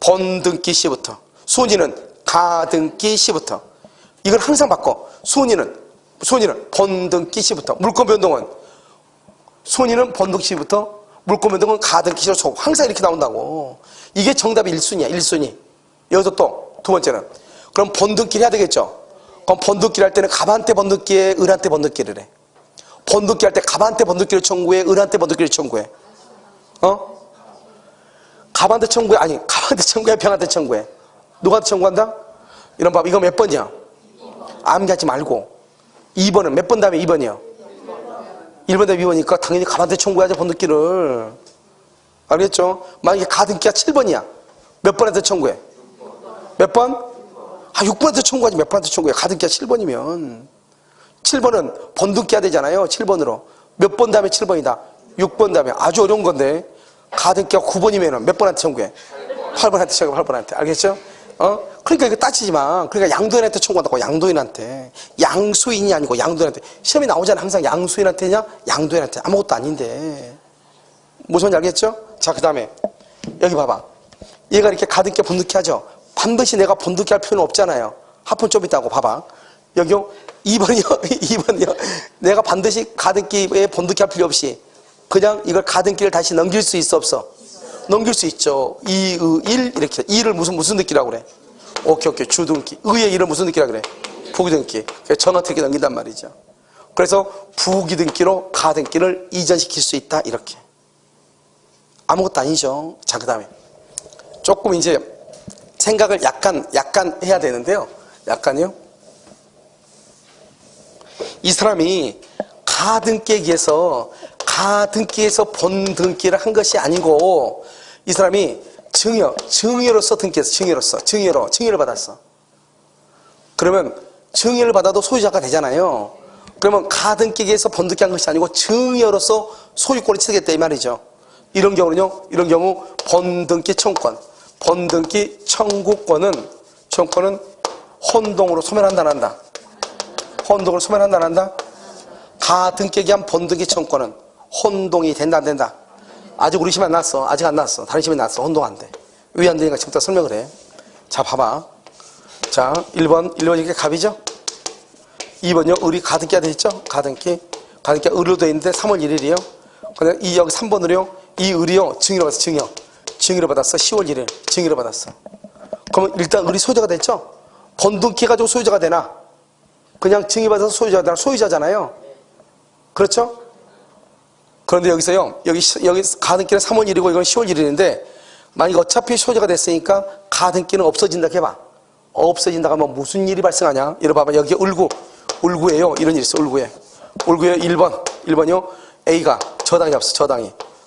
번등기 시부터, 순위는 가등기 시부터. 이걸 항상 바꿔. 순위는 번등기 시부터, 물권 변동은 순위는 번등기 시부터, 물권 변동은 가등기 시로 총. 항상 이렇게 나온다고. 이게 정답이 1순위야, 1순위. 여기서 또 두 번째는 그럼 번등기를 해야 되겠죠. 그럼 번등기를 할 때는 갑한테 번등기에 을한테 번등기를 해. 번등기 할 때 갑한테 번등기를 청구해, 을한테 번등기를 청구해. 갑한테 청구해, 병한테 청구해. 누구한테 청구한다? 이런 봐. 이거 몇 번이야? 암기하지 말고. 2번은 몇 번 다음에 2번이야? 1번 다음에 2번이니까 당연히 갑한테 청구해야죠, 번등기를. 알겠죠? 만약에 가등기가 7번이야. 몇 번한테 청구해? 몇 번? 6번한테 청구하지. 몇 번한테 청구해? 가등기가 7번이면. 7번은 번등기 해야 되잖아요. 7번으로. 몇 번 다음에 7번이다? 6번 다음에. 아주 어려운 건데. 가등기가 9번이면 몇 번한테 청구해? 8번한테 청구해. 8번한테. 알겠죠? 그러니까 이거 따지지 마. 그러니까 양도인한테 청구한다고. 양도인한테. 양수인이 아니고 양도인한테. 시험에 나오잖아. 항상 양수인한테냐? 양도인한테. 아무것도 아닌데. 무슨 말인지 알겠죠? 자, 그 다음에 여기 봐봐. 얘가 이렇게 가등기 번득기 하죠? 반드시 내가 번득기 할 필요는 없잖아요. 합은 좀 있다고. 봐봐. 여기요. 2번이요. 내가 반드시 가등기에 번득기 할 필요 없이 그냥 이걸 가등기를 다시 넘길 수 있어, 없어? 넘길 수 있죠. 2, 1 이렇게. 2를 무슨 등기라고 그래? 오케이. 주등기. 의의 1을 무슨 등기라고 그래? 부기등기. 전원택이 넘긴단 말이죠. 그래서 부기등기로 가등기를 이전시킬 수 있다, 이렇게. 아무것도 아니죠. 자, 그 다음에 조금 이제 생각을 약간 해야 되는데요. 약간요. 이 사람이 가등기에서 번등기를 한 것이 아니고 이 사람이 증여로서 등기했어. 증여를 받았어. 그러면 증여를 받아도 소유자가 되잖아요. 그러면 가등기에서 번등기 한 것이 아니고 증여로서 소유권을 취득했다, 이 말이죠. 이런 경우 번등기 청구권은 혼동으로 소멸한다, 안 한다? 혼동으로 소멸한다, 안 한다? 가등기에 의한 번등기 청구권은 혼동이 된다, 안 된다? 아직 우리 시험에 안 났어. 아직 안 났어. 다른 시험에 났어. 혼동 안 돼. 왜 안 되니까 지금부터 설명을 해. 자, 봐봐. 자, 1번 이게 갑이죠? 2번요. 을이 가등기가 돼 있죠? 가등기가 을로 돼 있는데 3월 1일이요. 근데 여기 3번으로요. 이 을이요. 증여를 받았어. 증여를 받았어. 10월 1일. 증여를 받았어. 그러면 일단 을이 소유자가 됐죠? 번등기 가지고 소유자가 되나? 그냥 증여받아서 소유자가 되나? 소유자잖아요. 그렇죠? 그런데 여기서요. 여기 가등기는 3월 1일이고 이건 10월 1일인데 만약 어차피 소유자가 됐으니까 가등기는 없어진다 해봐. 없어진다고 하면 무슨 일이 발생하냐? 여러분 봐봐. 여기 울구예요. 이런 일이 있어. 울구에 1번이요. A가 저당이 없어.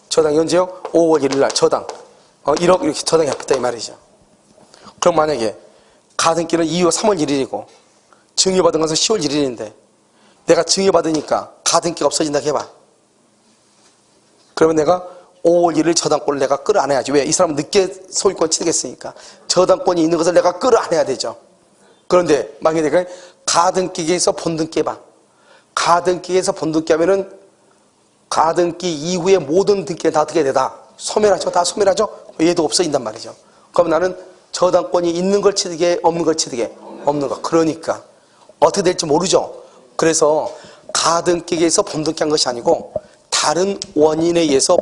저당이 언제요? 5월 1일 날 저당 1억 이렇게 저당이 합했다 이 말이죠. 그럼 만약에 가등기는 2월 3월 1일이고 증여받은 것은 10월 1일인데 내가 증여받으니까 가등기가 없어진다고 해봐. 그러면 내가 5월 1일 저당권을 내가 끌어안아야지. 왜? 이 사람은 늦게 소유권 취득했으니까 저당권이 있는 것을 내가 끌어안아야 되죠. 그런데 만약에 내가 가등기에서 본등기 해봐. 가등기에서 본등기 하면은 가등기 이후에 모든 등기가 다 어떻게 되다? 소멸하죠. 다 소멸하죠. 얘도 없어진단 말이죠. 그럼 나는 저당권이 있는 걸 취득해? 없는 걸 취득해? 없는 거. 그러니까 어떻게 될지 모르죠. 그래서 가등기에서 본등기한 것이 아니고 다른 원인에 의해서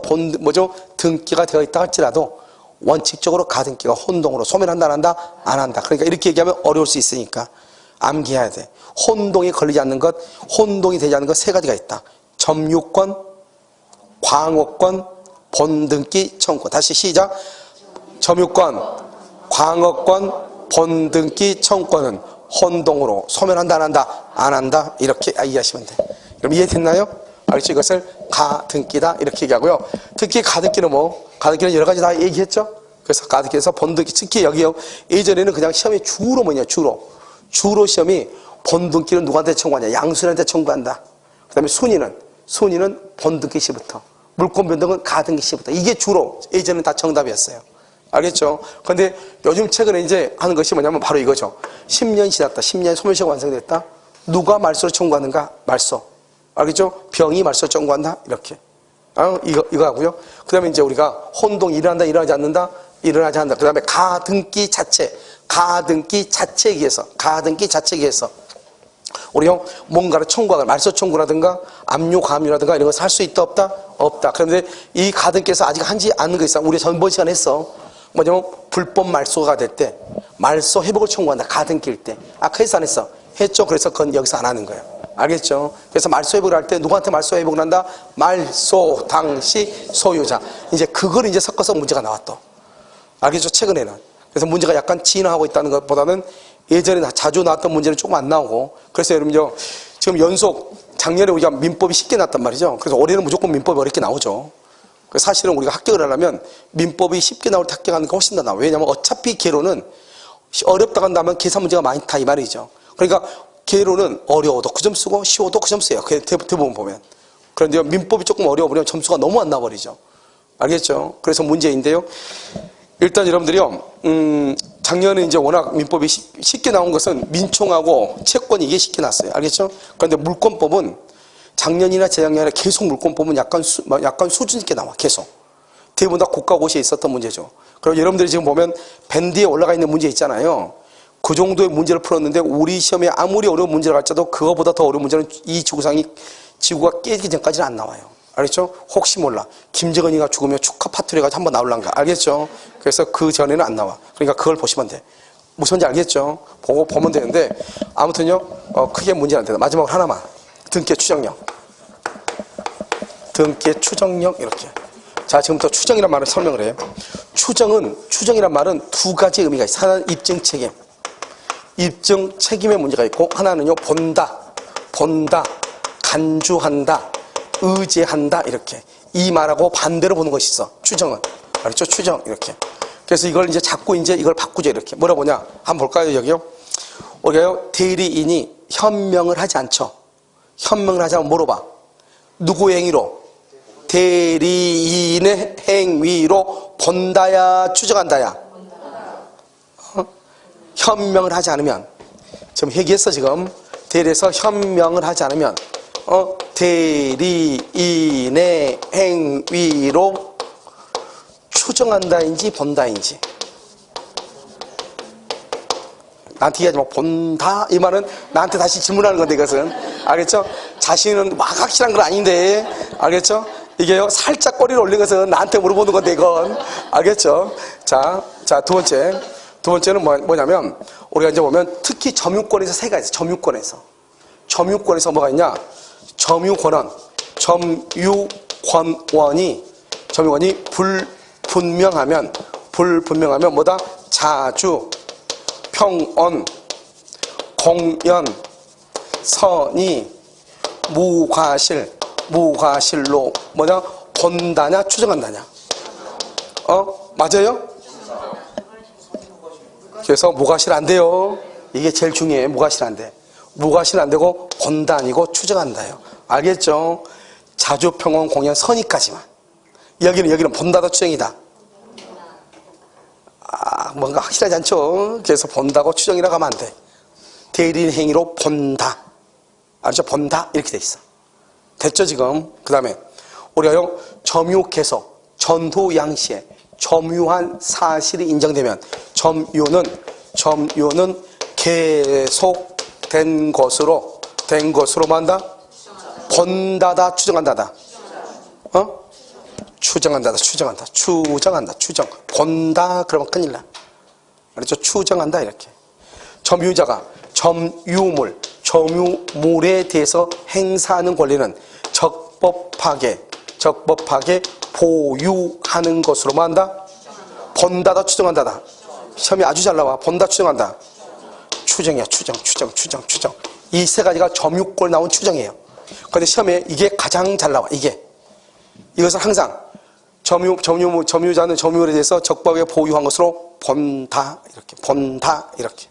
등기가 되어 있다 할지라도 원칙적으로 가등기가 혼동으로 소멸한다 안 한다? 안 한다. 그러니까 이렇게 얘기하면 어려울 수 있으니까 암기해야 돼. 혼동이 걸리지 않는 것, 혼동이 되지 않는 것 세 가지가 있다. 점유권, 광업권, 본등기, 청구권. 다시 시작. 점유권, 광업권, 본등기, 청구권은 혼동으로 소멸한다 안 한다? 안 한다. 이렇게 이해하시면 돼. 그럼 이해됐나요? 알겠죠? 이것을 가등기다 이렇게 얘기하고요. 특히 가등기는 가등기는 여러 가지 다 얘기했죠? 그래서 가등기에서 본등기, 특히 여기요. 예전에는 그냥 시험이 주로 주로 시험이 본등기는 누구한테 청구하냐? 양순한테 청구한다. 그 다음에 순위는 본등기 시부터, 물권 변동은 가등기 시부터. 이게 주로 예전에는 다 정답이었어요. 알겠죠? 근데 요즘 최근에 이제 하는 것이 뭐냐면 바로 이거죠. 10년 지났다. 10년 소멸시효가 완성됐다. 누가 말소를 청구하는가? 말소. 알겠죠? 병이 말소 청구한다. 이렇게. 이거 하고요. 그 다음에 이제 우리가 혼동 일어난다, 일어나지 않는다, 일어나지 않는다. 그 다음에 가등기 자체에 의해서 우리가 뭔가를 청구하거나 말소 청구라든가 압류, 가압류라든가 이런 것을 할 수 있다, 없다? 없다. 그런데 이 가등기에서 아직 하지 않는 거 있어. 우리 전번 시간에 했어. 뭐냐면 불법 말소가 될 때 말소 회복을 청구한다. 가등기일 때. 아까 했어 안 했어? 했죠. 그래서 그건 여기서 안 하는 거예요. 알겠죠? 그래서 말소 회복을 할 때 누구한테 말소 회복을 한다? 말소 당시 소유자. 이제 그걸 이제 섞어서 문제가 나왔다. 알겠죠? 최근에는. 그래서 문제가 약간 진화하고 있다는 것보다는 예전에 자주 나왔던 문제는 조금 안 나오고. 그래서 여러분요, 지금 연속 작년에 우리가 민법이 쉽게 나왔단 말이죠. 그래서 올해는 무조건 민법이 어렵게 나오죠. 사실은 우리가 합격을 하려면 민법이 쉽게 나올 때 합격하는 게 훨씬 더 나아요. 왜냐하면 어차피 개로는 어렵다고 한다면 계산 문제가 많다 이 말이죠. 그러니까 개로는 어려워도 그 점 쓰고 쉬워도 그 점 써요. 대부분 보면. 그런데 민법이 조금 어려워버리면 점수가 너무 안 나버리죠. 알겠죠? 그래서 문제인데요. 일단 여러분들이요, 작년에 이제 워낙 민법이 쉽게 나온 것은 민총하고 채권이 이게 쉽게 났어요. 알겠죠? 그런데 물권법은 작년이나 재작년에 계속 물권법은 약간 수준 있게 나와. 계속. 대부분 다 고가고시에 있었던 문제죠. 그리고 여러분들이 지금 보면 밴드에 올라가 있는 문제 있잖아요. 그 정도의 문제를 풀었는데 우리 시험에 아무리 어려운 문제를 갈지라도 그거보다 더 어려운 문제는 이 지구가 깨지기 전까지는 안 나와요. 알겠죠? 혹시 몰라. 김정은이가 죽으면 축하 파티를 해가지고 한번 나올란가. 알겠죠? 그래서 그 전에는 안 나와. 그러니까 그걸 보시면 돼. 무슨 말인지 알겠죠? 보면 되는데, 아무튼요, 크게 문제는 안 된다. 마지막으로 하나만. 등기의 추정력. 이렇게. 자, 지금부터 추정이란 말을 설명을 해요. 추정이란 말은 두 가지 의미가 있어요. 하나는 입증 책임. 입증 책임의 문제가 있고, 하나는요, 본다, 간주한다, 의지한다, 이렇게. 이 말하고 반대로 보는 것이 있어. 추정은. 알겠죠? 추정, 이렇게. 그래서 이걸 이제 자꾸 이걸 바꾸죠, 이렇게. 뭐라 보냐? 한번 볼까요, 여기요? 우리가요, 대리인이 현명을 하지 않죠. 현명을 하지 않으면 뭐로 봐? 누구의 행위로? 대리인의 행위로 본다야, 추정한다야? 현명을 하지 않으면, 지금 회계했어, 지금. 대리에서 현명을 하지 않으면, 대리인의 행위로 추정한다인지 본다인지. 나한테 얘기하지 마. 본다? 이 말은 나한테 다시 질문하는 건데, 이것은. 알겠죠? 자신은 막 확실한 건 아닌데. 알겠죠? 이게요, 살짝 꼬리를 올린 것은 나한테 물어보는 건데, 이건. 알겠죠? 자, 두 번째는 뭐냐면, 우리가 이제 보면 특히 점유권에서 세 가지 있어요. 점유권에서 뭐가 있냐? 점유권원이 불분명하면 뭐다? 자주, 평언, 공연, 선의, 무과실, 무과실로 뭐냐? 본다냐 추정한다냐? 맞아요? 그래서 무과실 안 돼요. 이게 제일 중요해. 무과실 안 돼. 무과실 안 되고 본다 아니고 추정한다요. 알겠죠? 자주, 평온, 공연, 선의까지만. 여기는 본다도 추정이다. 뭔가 확실하지 않죠? 그래서 본다고 추정이라고 하면 안 돼. 대리인 행위로 본다. 알죠? 본다 이렇게 돼 있어. 됐죠 지금? 그 다음에 우리가요 점유계속, 전후양시에 점유한 사실이 인정되면 점유는 계속된 것으로 만다. 본다다 추정한다다. 추정한다. 추정. 본다 그러면 큰일 나. 알았죠? 추정한다 이렇게. 점유자가 점유물에 대해서 행사하는 권리는 적법하게 보유하는 것으로 한다. 본다다 추정한다다. 시험이 아주 잘 나와. 본다 추정한다. 추정이야. 추정. 이 세 가지가 점유권 나온 추정이에요. 그런데 시험에 이게 가장 잘 나와. 이것은 항상 점유자는 점유물에 대해서 적법하게 보유한 것으로 본다 이렇게.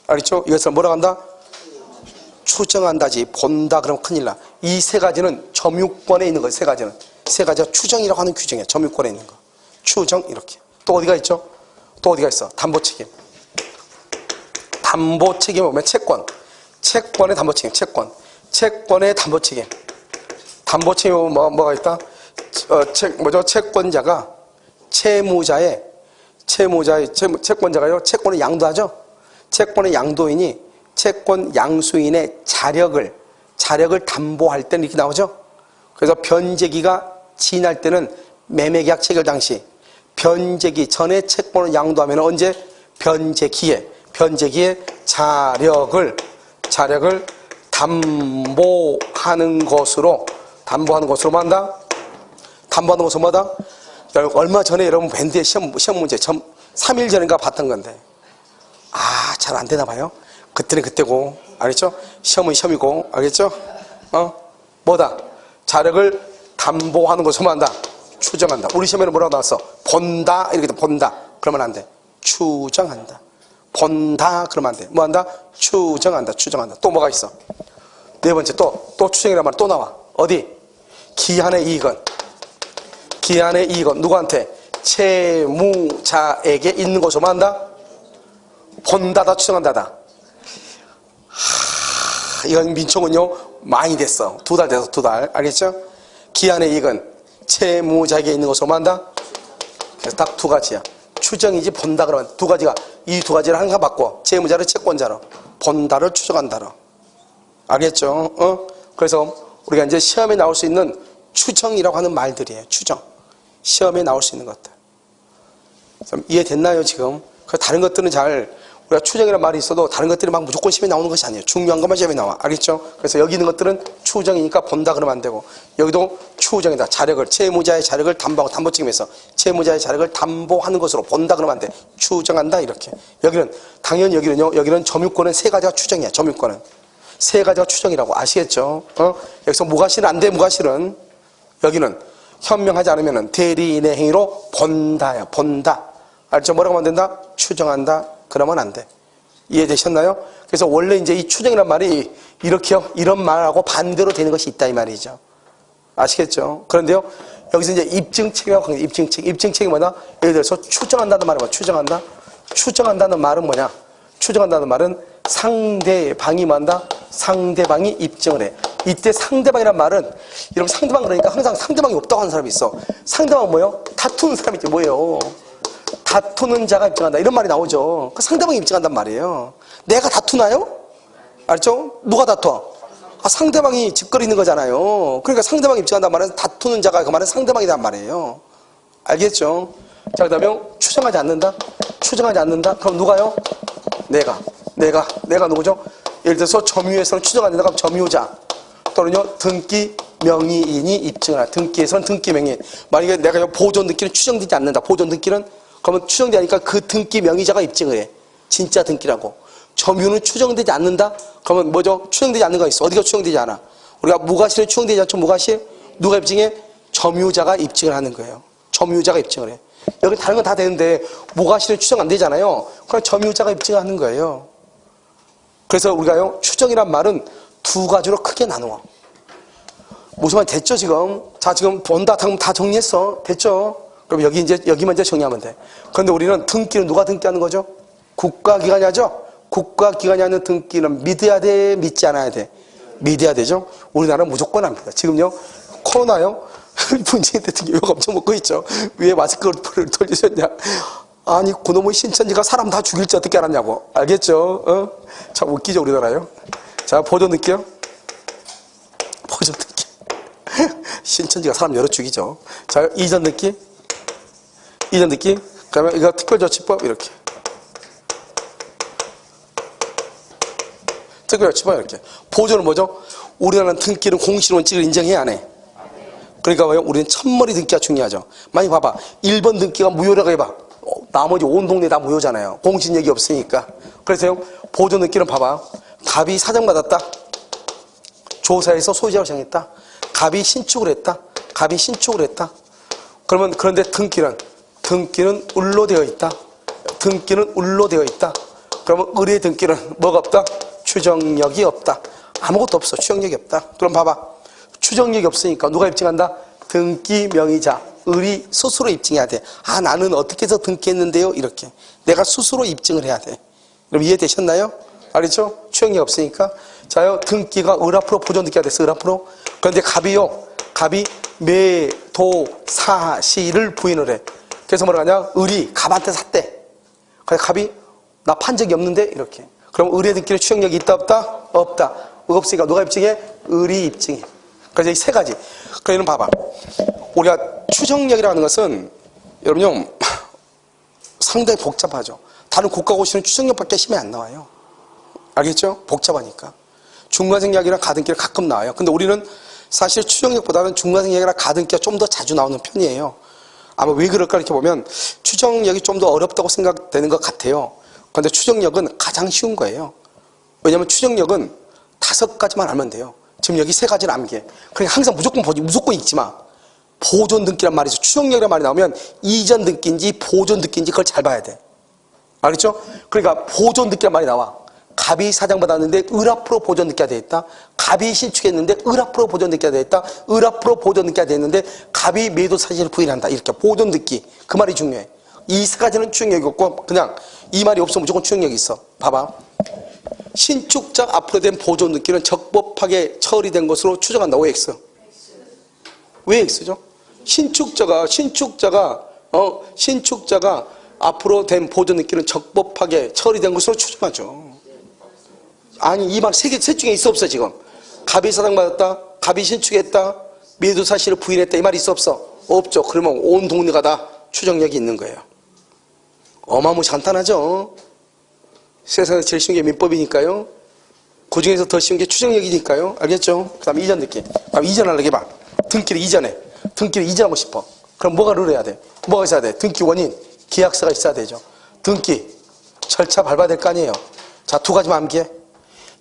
알겠죠? 이것을 뭐라고 한다? 추정한다지. 본다 그러면 큰일 나. 이 세 가지는 점유권에 있는 거예요. 세 가지가 추정이라고 하는 규정이에요. 점유권에 있는 거. 추정 이렇게. 또 어디가 있죠? 또 어디가 있어? 담보책임. 담보책임에 보면 채권의 담보책임. 채권의 담보책임. 담보책임에 보면 뭐가 있다? 채권자가 채권자가요 채권을 양도하죠. 채권의 양도인이 채권 양수인의 자력을 담보할 때는 이렇게 나오죠. 그래서 변제기가 지날 때는 매매계약 체결 당시 변제기 전에 채권을 양도하면 언제? 변제기에 자력을 담보하는 것으로 한다. 담보하는 것으로 뭐다? 얼마 전에 여러분 밴드의 시험 문제 3일 전인가 봤던 건데 잘 안 되나 봐요. 그때는 그때고 알겠죠? 시험은 시험이고 알겠죠? 뭐다? 자력을 담보하는 것으로 한다. 추정한다. 우리 시험에는 뭐라고 나왔어? 본다 이렇게 돼. 본다 그러면 안 돼. 추정한다. 본다 그러면 안 돼. 뭐 한다? 추정한다. 또 뭐가 있어? 네 번째 또 추정이란 말 또 나와. 어디? 기한의 이익은 누구한테? 채무자에게 있는 것으로 한다? 본다다 추정한다다. 이건 민총은요 많이 됐어. 2달 돼서 2달. 알겠죠? 기한의 이익은 채무자에게 있는 것으로 한다? 그래서 딱 2가지야. 추정이지 본다 그러면 이 두 가지를 항상 바꿔. 채무자를 채권자로, 본다를 추정한다로. 알겠죠? 그래서 우리가 이제 시험에 나올 수 있는 추정이라고 하는 말들이에요. 추정. 시험에 나올 수 있는 것들. 이해됐나요 지금? 다른 것들은 우리가 추정이라는 말이 있어도 다른 것들이 막 무조건 시험에 나오는 것이 아니에요. 중요한 것만 시험에 나와. 알겠죠? 그래서 여기 있는 것들은 추정이니까 본다 그러면 안 되고 여기도 추정이다. 채무자의 자력을 담보하고 담보책임에서 채무자의 자력을 담보하는 것으로 본다 그러면 안 돼. 추정한다 이렇게. 당연히 여기는 점유권은 세 가지가 추정이야. 점유권은 세 가지가 추정이라고 아시겠죠? 여기서 무과실은 안 돼. 무과실은 여기는 현명하지 않으면 대리인의 행위로 본다야. 본다. 알죠? 뭐라고 하면 된다? 추정한다. 그러면 안 돼. 이해되셨나요? 그래서 원래 이제 이 추정이란 말이 이런 말하고 반대로 되는 것이 있다 이 말이죠. 아시겠죠? 그런데요, 여기서 이제 입증책이라고 하는 입증책이 뭐냐? 예를 들어서 추정한다는 말은 뭐야? 추정한다는 말은 뭐냐? 추정한다는 말은 상대방이 뭐한다? 상대방이 입증을 해. 이때 상대방이란 말은 여러분 상대방 그러니까 항상 상대방이 없다고 하는 사람이 있어. 상대방은 뭐예요? 다투는 사람이지 뭐예요? 다투는 자가 입증한다 이런 말이 나오죠. 상대방이 입증한단 말이에요. 내가 다투나요? 알죠? 누가 다투어? 상대방이 집거리는 거잖아요. 그러니까 상대방이 입증한단 말은 다투는 자가 그 말은 상대방이란 말이에요. 알겠죠? 자, 그 다음에 추정하지 않는다? 그럼 누가요? 내가 누구죠? 예를 들어서 점유에서는 추정 안 된다. 그럼 점유자 또는요 등기 명의인이 입증을 한다. 등기에서는 등기 명의인. 만약에 내가 보존 등기는 추정되지 않는다. 보존 등기는 그러면 추정되니까 그 등기 명의자가 입증을 해. 진짜 등기라고. 점유는 추정되지 않는다? 그러면 뭐죠? 추정되지 않는 거 있어. 어디가 추정되지 않아? 우리가 무과실에 추정되지 않죠? 무과실? 누가 입증해? 점유자가 입증을 하는 거예요. 점유자가 입증을 해. 여기 다른 건 다 되는데 무과실은 추정 안 되잖아요. 그럼 점유자가 입증을 하는 거예요. 그래서 우리가요, 추정이란 말은 두 가지로 크게 나누어. 무슨 말 됐죠, 지금? 자, 지금 본다, 다 정리했어. 됐죠? 그럼 여기만 이제 정리하면 돼. 그런데 우리는 등기는 누가 등기하는 거죠? 국가기관이 하죠? 국가기관이 하는 등기는 믿어야 돼? 믿지 않아야 돼? 믿어야 되죠? 우리나라는 무조건 합니다. 지금요, 코로나요? 문재인 대통령이 욕 엄청 먹고 있죠? 왜 마스크를 돌리셨냐? 아니, 그놈의 신천지가 사람 다 죽일지 어떻게 알았냐고. 알겠죠? 참 웃기죠, 우리나라요? 자, 보존 느끼요? 보존 느끼. 신천지가 사람 여러 죽이죠. 자, 이전 느끼? 이전 느끼? 그러면 이거 특별조치법 이렇게. 특별조치법 이렇게. 보존은 뭐죠? 우리나라는 등기는 공실 원칙을 인정해야 안 해? 그러니까 우리는 첫머리 등기가 중요하죠. 많이 봐봐. 1번 등기가 무효라고 해봐. 나머지 온 동네 다 무효잖아요. 공신력이 없으니까. 그래서 보존 등기는 봐봐. 갑이 사정받았다. 조사해서 소유자로 정했다. 갑이 신축을 했다. 갑이 신축을 했다. 그런데 등기는 을로 되어 있다. 등기는 을로 되어 있다. 그러면 을의 등기는 뭐가 없다? 추정력이 없다. 아무것도 없어. 추정력이 없다. 그럼 봐봐. 추정력이 없으니까 누가 입증한다? 등기 명의자, 을이 스스로 입증해야 돼. 아, 나는 어떻게 해서 등기했는데요? 이렇게. 내가 스스로 입증을 해야 돼. 그럼 이해되셨나요? 알겠죠? 추정력이 없으니까. 자요, 등기가 을 앞으로 보존 등기가 됐어, 을 앞으로. 그런데 갑이 매도사실을 부인을 해. 그래서 뭐라 하냐? 을이 갑한테 샀대. 그래서 갑이 나 판 적이 없는데? 이렇게. 그럼 을의 등기는 추정력이 있다, 없다? 없다. 없으니까 누가 입증해? 을이 입증해. 그래서 이 세 가지. 그러면 봐봐. 우리가 추정력이라는 것은 여러분요, 상당히 복잡하죠. 다른 국가고시는 추정력밖에 심이 안 나와요. 알겠죠? 복잡하니까. 중간생략이랑 가등기는 가끔 나와요. 근데 우리는 사실 추정력보다는 중간생략이랑 가등기가 좀 더 자주 나오는 편이에요. 아마 왜 그럴까 이렇게 보면 추정력이 좀 더 어렵다고 생각되는 것 같아요. 그런데 추정력은 가장 쉬운 거예요. 왜냐하면 추정력은 5가지만 알면 돼요. 지금 여기 3가지를 암기해. 그러니까 항상 무조건 읽지 마. 보존 등기란 말이 있어. 추정력이란 말이 나오면 이전 등기인지 보존 등기인지 그걸 잘 봐야 돼. 알겠죠? 그러니까 보존 등기란 말이 나와. 갑이 사장받았는데 을 앞으로 보존 등기가 되어 있다. 갑이 신축했는데 을 앞으로 보존 등기가 되어 있다. 을 앞으로 보존 등기가 되었는데 갑이 매도 사실을 부인한다. 이렇게 보존 등기. 그 말이 중요해. 이 3가지는 추정력이 없고 그냥 이 말이 없으면 무조건 추정력이 있어. 봐봐. 신축자 앞으로 된 보존 등기는 적법하게 처리된 것으로 추정한다. 왜 X? 왜 X죠? 신축자가 앞으로 된 보존 등기는 적법하게 처리된 것으로 추정하죠. 아니, 이 말 셋 중에 있어, 없어, 지금? 갑이 사장받았다, 갑이 신축했다, 매도 사실을 부인했다, 이 말이 있어, 없어? 없죠. 그러면 온 동네가 다 추정력이 있는 거예요. 어마무시 간단하죠? 세상에서 제일 쉬운 게 민법이니까요. 그 중에서 더 쉬운 게 추정력이니까요. 알겠죠? 그 다음에 이전 느낌. 그럼 이전하려고 해봐. 등기를 이전해. 등기를 이전하고 싶어. 그럼 뭐가 룰해야 돼? 뭐가 있어야 돼? 등기 원인, 계약서가 있어야 되죠. 등기, 절차 밟아야 될 거 아니에요. 자, 2가지만 암기해.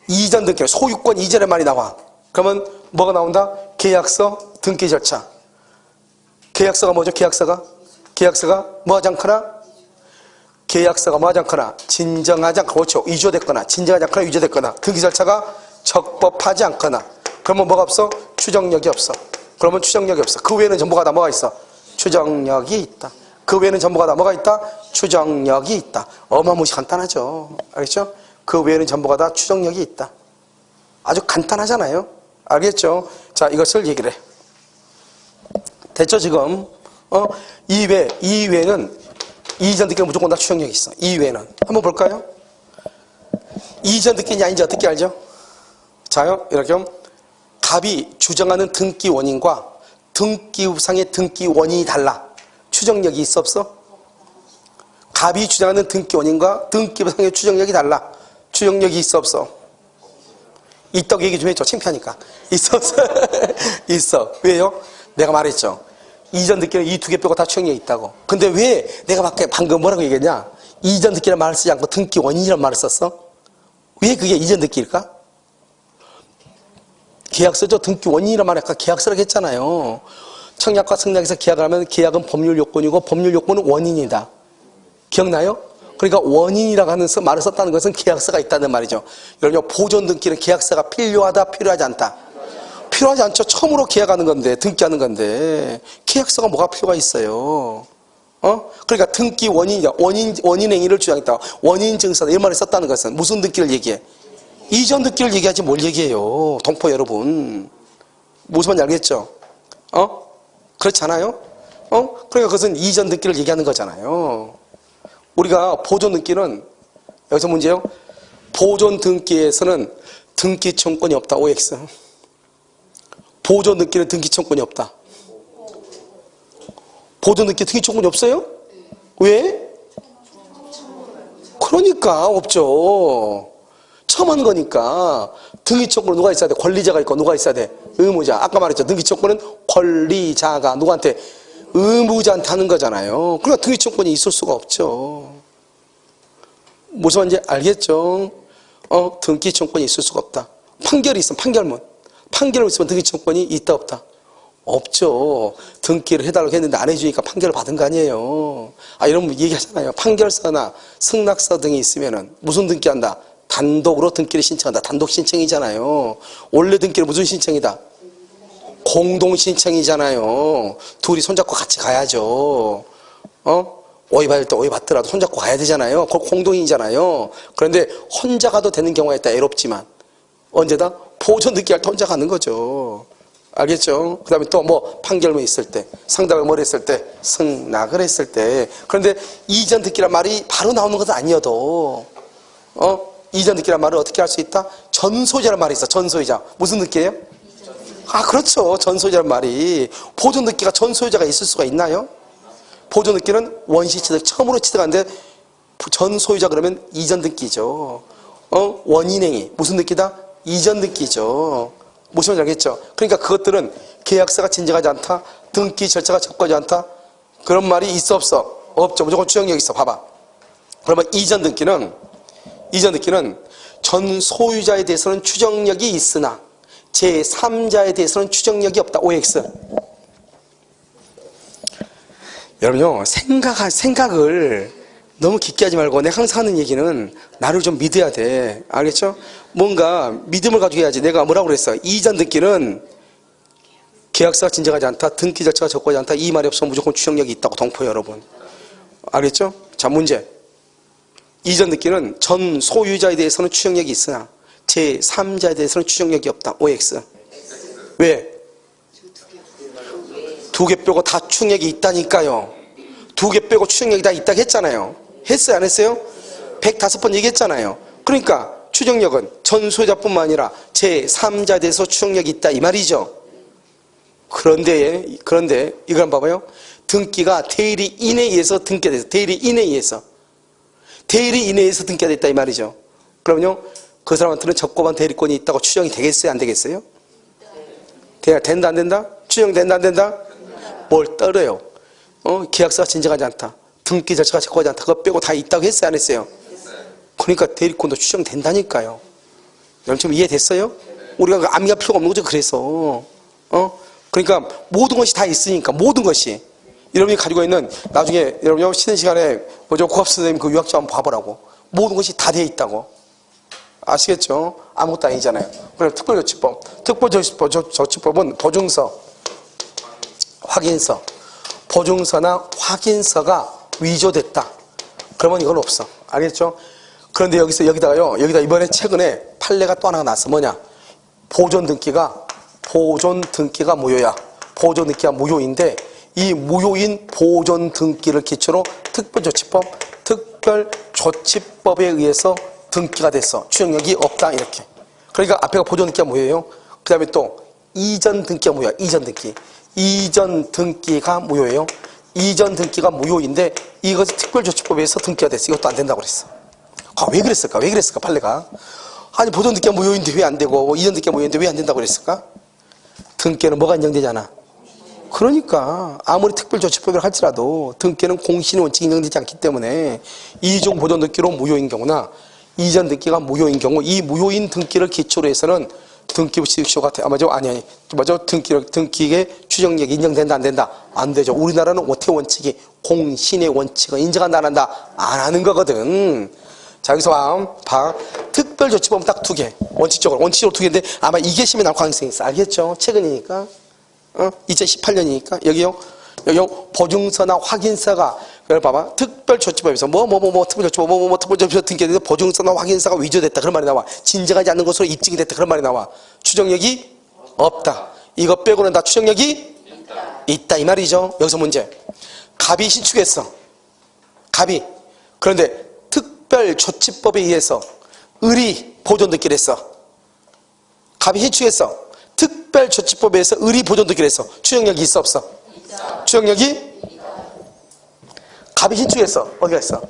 이전 등기, 소유권 이전의 말이 나와. 그러면 뭐가 나온다? 계약서, 등기 절차. 계약서가 뭐죠? 계약서가 뭐하지 않거나? 계약서가 뭐하지 않거나, 진정하지 않거나, 그렇죠. 위조됐거나, 진정하지 않거나, 위조됐거나, 등기 절차가 적법하지 않거나, 그러면 뭐가 없어? 추정력이 없어. 그러면 추정력이 없어. 그 외에는 전부가 다 뭐가 있어? 추정력이 있다. 그 외에는 전부가 다 뭐가 있다? 추정력이 있다. 어마무시 간단하죠. 알겠죠? 그 외에는 전부가 다 추정력이 있다. 아주 간단하잖아요. 알겠죠? 자, 이것을 얘기를 해. 됐죠, 지금? 이외에는 이전 등기는 무조건 다 추정력이 있어. 이외에는. 한번 볼까요? 이전 등기인지 아닌지 어떻게 알죠? 자요, 이렇게 하면 갑이 주장하는 등기 원인과 등기부상의 등기 원인이 달라. 추정력이 있어, 없어? 갑이 주장하는 등기 원인과 등기부상의 추정력이 달라. 추정력이 있어, 없어? 있다고 얘기 좀 해줘. 창피하니까. 있어, 없어? 있어. 왜요? 내가 말했죠. 이전 등기는 이 2개 빼고 다 추정력이 있다고. 근데 왜 내가 방금 뭐라고 얘기했냐? 이전 등기라는 말을 쓰지 않고 등기 원인이라는 말을 썼어? 왜 그게 이전 등기일까? 계약서죠. 등기 원인이라는 말을 아까 계약서라고 했잖아요. 청약과 승낙에서 계약을 하면 계약은 법률 요건이고 법률 요건은 원인이다. 기억나요? 그러니까 원인이라고 하는 말을 썼다는 것은 계약서가 있다는 말이죠. 여러분, 보존 등기는 계약서가 필요하다, 필요하지 않다? 필요하지 않죠. 처음으로 계약하는 건데, 등기하는 건데 계약서가 뭐가 필요가 있어요? 그러니까 등기 원인이냐, 원인 행위를 주장했다. 원인 증서다. 이런 말을 썼다는 것은 무슨 등기를 얘기해? 이전 등기를 얘기하지 뭘 얘기해요? 동포 여러분. 무슨 말인지 알겠죠? 그렇지 않아요? 그러니까 그것은 이전 등기를 얘기하는 거잖아요. 우리가 보존 등기는, 여기서 문제요. 보존 등기에서는 등기 청권이 없다. OX. 보존 등기는 등기 청권이 없다. 보존 등기 등기 청권이 없어요? 왜? 그러니까 없죠. 처음 한 거니까. 등기 청권은 누가 있어야 돼? 권리자가 있고 누가 있어야 돼? 의무자. 아까 말했죠. 등기 청권은 권리자가 누구한테? 의무자한테 하는 거잖아요. 그러니까 등기 청권이 있을 수가 없죠. 무슨 말인지 알겠죠? 등기 청권이 있을 수가 없다. 판결이 있으면 판결문. 판결을 있으면 등기 청권이 있다 없다? 없죠. 등기를 해달라고 했는데 안 해주니까 판결을 받은 거 아니에요. 이런 얘기하잖아요. 판결서나 승낙서 등이 있으면은 무슨 등기한다? 단독으로 등기를 신청한다. 단독 신청이잖아요. 원래 등기는 무슨 신청이다? 공동 신청이잖아요. 둘이 손잡고 같이 가야죠. 오해 받을 때 오해 받더라도 손잡고 가야 되잖아요. 그건 공동이잖아요. 그런데 혼자 가도 되는 경우가 있다. 애롭지만 언제다? 보존 등기할 때 혼자 가는 거죠. 알겠죠? 그 다음에 또 뭐 판결문 있을 때, 상담을 뭘 했을 때, 승낙을 했을 때. 그런데 이전 등기란 말이 바로 나오는 것은 아니어도 이전 등기란 말을 어떻게 할 수 있다? 전소유자란 말이 있어. 전소유자. 무슨 등기예요? 그렇죠. 전소유자란 말이. 보존 등기가 전소유자가 있을 수가 있나요? 보존 등기는 원시 취득, 처음으로 취득하는데 전소유자 그러면 이전 등기죠. 원인행위. 무슨 등기다? 이전 등기죠. 무슨 말인지 알겠죠? 그러니까 그것들은 계약서가 진정하지 않다, 등기 절차가 적거지 않다, 그런 말이 있어 없어? 없죠. 무조건 추정력이 있어. 봐봐. 그러면 이전 등기는 전 소유자에 대해서는 추정력이 있으나 제3자에 대해서는 추정력이 없다. OX. 여러분요, 생각을 너무 깊게 하지 말고, 내가 항상 하는 얘기는 나를 좀 믿어야 돼. 알겠죠? 뭔가 믿음을 가지고 해야지. 내가 뭐라고 그랬어? 이전 등기는 계약서가 진정하지 않다, 등기 절차가 적고하지 않다, 이 말이 없으면 무조건 추정력이 있다고. 동포 여러분. 알겠죠? 자, 문제. 이전 등기는 전 소유자에 대해서는 추정력이 있으나 제3자에 대해서는 추정력이 없다. OX. 왜? 두 개 빼고 다 추정력이 있다니까요. 두 개 빼고 추정력이 다 있다고 했잖아요. 했어요? 안 했어요? 105번 얘기했잖아요. 그러니까 추정력은 전 소유자뿐만 아니라 제3자에 대해서 추정력이 있다 이 말이죠. 그런데 이걸 한번 봐봐요. 등기가 대리인에 의해서 등기가 됐어. 대리인에 의해서 등기가 됐다 이 말이죠. 그러면요, 그 사람한테는 적법한 대리권이 있다고 추정이 되겠어요? 안 되겠어요? 된다 안 된다? 추정된다 안 된다? 뭘 떨어요? 계약서가 진정하지 않다, 등기 절차가 적고하지 않다, 그거 빼고 다 있다고 했어요? 안 했어요? 그러니까 대리권도 추정된다니까요. 여러분 지금 이해됐어요? 우리가 암기할 필요가 없는 거죠. 그래서 그러니까 모든 것이 다 있으니까, 모든 것이 여러분이 가지고 있는, 나중에 여러분 쉬는 시간에 고합 선생님 그 유학자 한번 봐보라고. 모든 것이 다 돼 있다고. 아시겠죠? 아무것도 아니잖아요. 그럼 특별조치법은 보증서, 확인서, 보증서나 확인서가 위조됐다, 그러면 이건 없어. 알겠죠? 그런데 여기다 이번에 최근에 판례가 또 하나가 났어. 뭐냐? 보존 등기가 무효야. 보존 등기가 무효인데, 이 무효인 보존 등기를 기초로 특별조치법에 의해서 등기가 됐어. 추정력이 없다 이렇게. 그러니까 앞에가 보존 등기가 무효예요. 그 다음에 또 이전 등기가 무효야. 이전 등기가 무효예요. 이전 등기가 무효인데 이것이 특별조치법에 의해서 등기가 됐어. 이것도 안 된다고 그랬어. 왜 그랬을까? 판례가? 아니, 보존 등기가 무효인데 왜 안 되고 이전 등기가 무효인데 왜 안 된다고 그랬을까? 등기에는 뭐가 인정되잖아? 그러니까 아무리 특별조치법이라 할지라도 등기는 공신의 원칙이 인정되지 않기 때문에 이중 보존 등기로 무효인 경우나 이전 등기가 무효인 경우 이 무효인 등기를 기초로 해서는 등기부실효가 등기의 추정력이 인정된다 안 된다? 안 되죠. 우리나라는 어떻게 원칙이 공신의 원칙을 인정한다 안 한다? 안 하는 거거든. 자, 여기서 봐. 특별조치법은 딱 두 개. 원칙적으로 두 개인데 아마 이게 시험에 나올 가능성이 있어. 알겠죠? 최근이니까. 2018년이니까. 여기요. 보증서나 확인서가, 그걸 봐봐. 특별조치법에서 특별조치법 등기했는데 보증서나 확인서가 위조됐다. 그런 말이 나와. 진정하지 않는 것으로 입증이 됐다. 그런 말이 나와. 추정력이 없다. 이거 빼고는 다 추정력이 있다. 이 말이죠. 여기서 문제. 갑이 신축했어. 갑이. 그런데 특별조치법에 의해서 을이 보존듣기를 했어. 갑이 신축했어. 특별조치법에 의해서 을이 보존듣기를 했어. 추정력이 있어 없어? 추정력이? 갑이 신축했어. 어디가 있어?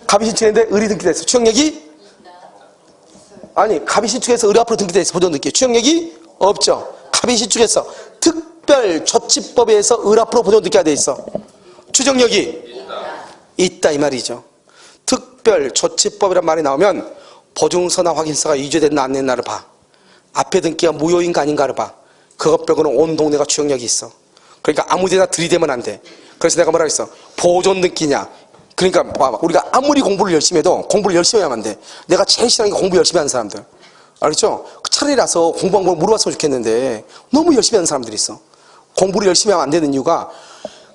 갑이 신축했는데 을이 등기됐어. 추정력이? 아니, 갑이 신축해서 을이 앞으로 등기됐어. 보존듣기. 추정력이? 없죠. 갑이 신축했어. 특별조치법에 의해서 을 앞으로 보존듣기가 돼 있어. 추정력이? 있다 이 말이죠. 특별조치법이란 말이 나오면 보증서나 확인서가 위조됐나 안 됐나를 봐. 앞에 등기가 무효인가 아닌가를 봐. 그것 빼고는 온 동네가 추정력이 있어. 그러니까 아무데나 들이대면 안 돼. 그래서 내가 뭐라 했어? 보존 등기냐. 그러니까 봐봐. 우리가 아무리 공부를 열심히 해도 공부를 열심히 해야만 돼. 내가 제일 싫어하는 게 공부 열심히 하는 사람들. 알겠죠? 차라리 나서 공부한 걸 물어봤으면 좋겠는데 너무 열심히 하는 사람들이 있어. 공부를 열심히 하면 안 되는 이유가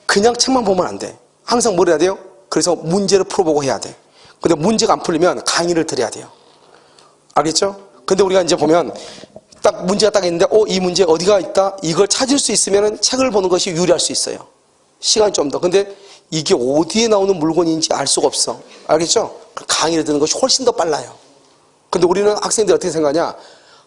그냥 책만 보면 안 돼. 항상 뭘 해야 돼요? 그래서 문제를 풀어보고 해야 돼. 근데 문제가 안 풀리면 강의를 들어야 돼요. 알겠죠? 근데 우리가 이제 보면 딱 문제가 딱 있는데 이 문제 어디가 있다? 이걸 찾을 수 있으면 책을 보는 것이 유리할 수 있어요. 시간이 좀 더. 근데 이게 어디에 나오는 물건인지 알 수가 없어. 알겠죠? 강의를 듣는 것이 훨씬 더 빨라요. 근데 우리는 학생들이 어떻게 생각하냐?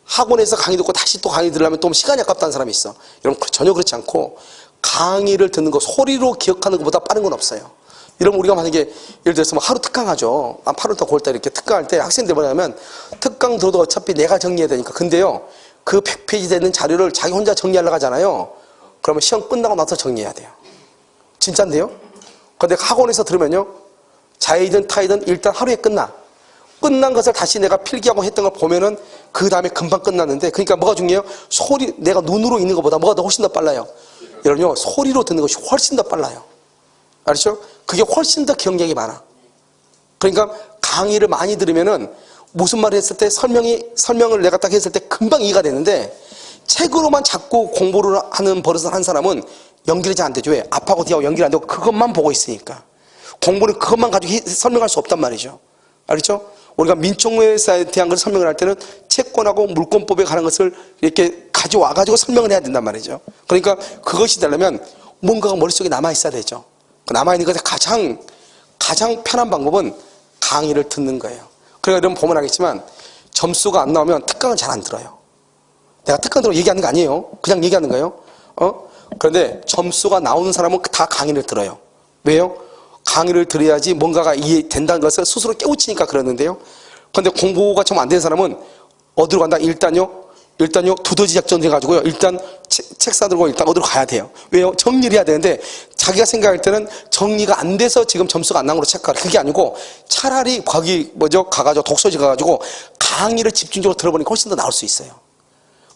학원에서 강의 듣고 다시 또 강의 들으려면 또 시간이 아깝다는 사람이 있어. 여러분 전혀 그렇지 않고 강의를 듣는 거 소리로 기억하는 것보다 빠른 건 없어요. 여러분 우리가 만약에 예를 들어서 뭐 하루 특강하죠. 8월부터 9월달 이렇게 특강할 때 학생들 뭐냐면 특강 들어도 어차피 내가 정리해야 되니까. 근데요 그 100페이지 되는 자료를 자기 혼자 정리하려고 하잖아요. 그러면 시험 끝나고 나서 정리해야 돼요. 진짜인데요? 근데 학원에서 들으면요 자이든 타이든 일단 하루에 끝난 것을 다시 내가 필기하고 했던 걸 보면은 그 다음에 금방 끝났는데, 그러니까 뭐가 중요해요? 소리, 내가 눈으로 읽는 것보다 뭐가 더 훨씬 더 빨라요? 여러분요 소리로 듣는 것이 훨씬 더 빨라요. 알죠? 그게 훨씬 더 기억력이 많아. 그러니까 강의를 많이 들으면은 무슨 말을 했을 때 설명을 내가 딱 했을 때 금방 이해가 되는데, 책으로만 자꾸 공부를 하는 버릇을 한 사람은 연결이 잘 안 되죠. 왜? 앞하고 뒤하고 연결이 안 되고 그것만 보고 있으니까. 공부는 그것만 가지고 설명할 수 없단 말이죠. 알죠? 우리가 민총회에 대한 걸 설명을 할 때는 채권하고 물권법에 관한 것을 이렇게 가져와가지고 설명을 해야 된단 말이죠. 그러니까 그것이 되려면 뭔가가 머릿속에 남아있어야 되죠. 남아있는 것에 가장 편한 방법은 강의를 듣는 거예요. 그러니까 여러분 보면 알겠지만 점수가 안 나오면 특강을 잘 안 들어요. 내가 특강 들어 얘기하는 거 아니에요. 그냥 얘기하는 거예요. 그런데 점수가 나오는 사람은 다 강의를 들어요. 왜요? 강의를 들어야지 뭔가가 이해된다는 것을 스스로 깨우치니까 그러는데요. 그런데 공부가 좀 안 되는 사람은 어디로 간다? 일단요 두더지 작전 해가지고요. 일단 책 사들고 일단 어디로 가야 돼요. 왜요? 정리를 해야 되는데 자기가 생각할 때는 정리가 안 돼서 지금 점수가 안 나온 걸로 체크하라. 그게 아니고 차라리 거기 가가지고 독서실 가가지고 강의를 집중적으로 들어보니까 훨씬 더 나올 수 있어요.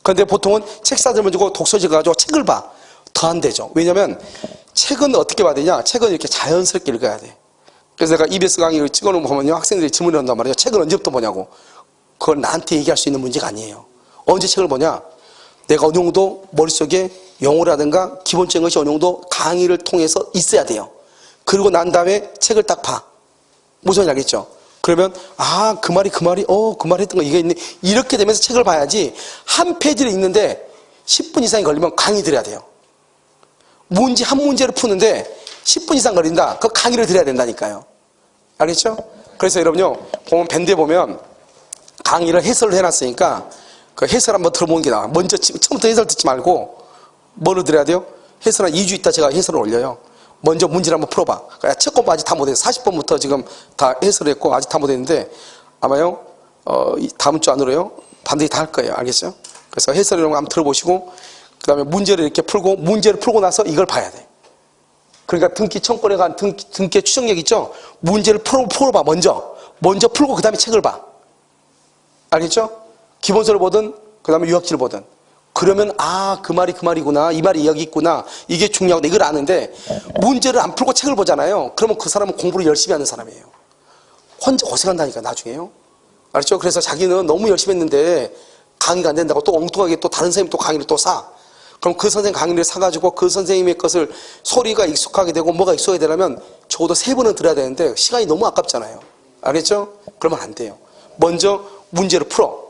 그런데 보통은 책 사들면 주고 독서실 가가지고 책을 봐. 더 안 되죠. 왜냐면 책은 어떻게 봐야 되냐? 책은 이렇게 자연스럽게 읽어야 돼. 그래서 내가 EBS 강의를 찍어놓으면 보면요, 학생들이 질문을 한단 말이에요. 책을 언제부터 보냐고. 그걸 나한테 얘기할 수 있는 문제가 아니에요. 언제 책을 보냐? 내가 어느 정도 머릿속에 영어라든가 기본적인 것이 어느 정도 강의를 통해서 있어야 돼요. 그리고 난 다음에 책을 딱 봐. 무슨 말인지 알겠죠? 그러면 그 말이 그 말 했던 거 이게 있네. 이렇게 되면서 책을 봐야지. 한 페이지를 읽는데 10분 이상이 걸리면 강의 들어야 돼요. 한 문제를 푸는데 10분 이상 걸린다. 그 강의를 들어야 된다니까요. 알겠죠? 그래서 여러분요, 보면 밴드에 보면 강의를 해설을 해놨으니까 그 해설 한번 들어보는 게 나아. 먼저 처음부터 해설 듣지 말고 뭐를 들어야 돼요? 해설 한 2주 있다 제가 해설을 올려요. 먼저 문제를 한번 풀어봐. 첫 번 아직 다 못했어요. 40번부터 지금 다 해설을 했고 아직 다 못했는데 아마요 다음 주 안으로요 반드시 다 할 거예요. 알겠죠? 그래서 해설 이런 거 한번 들어보시고 그 다음에 문제를 이렇게 풀고, 문제를 풀고 나서 이걸 봐야 돼. 그러니까 등기 청구권에 관한 등기의 추정력 있죠? 문제를 풀어봐, 먼저 풀고 그 다음에 책을 봐. 알겠죠? 기본서를 보든, 그 다음에 유학지를 보든. 그러면, 아, 그 말이구나. 이 말이 여기 있구나. 이게 중요하고, 이걸 아는데, 문제를 안 풀고 책을 보잖아요. 그러면 그 사람은 공부를 열심히 하는 사람이에요. 혼자 고생한다니까, 나중에요. 알았죠? 그래서 자기는 너무 열심히 했는데, 강의가 안 된다고 또 엉뚱하게 또 다른 선생님 또 강의를 또 사. 그럼 그 선생님 강의를 사가지고 그 선생님의 것을 소리가 익숙하게 되고 뭐가 익숙하게 되려면 적어도 3번은 들어야 되는데 시간이 너무 아깝잖아요. 알겠죠? 그러면 안 돼요. 먼저 문제를 풀어.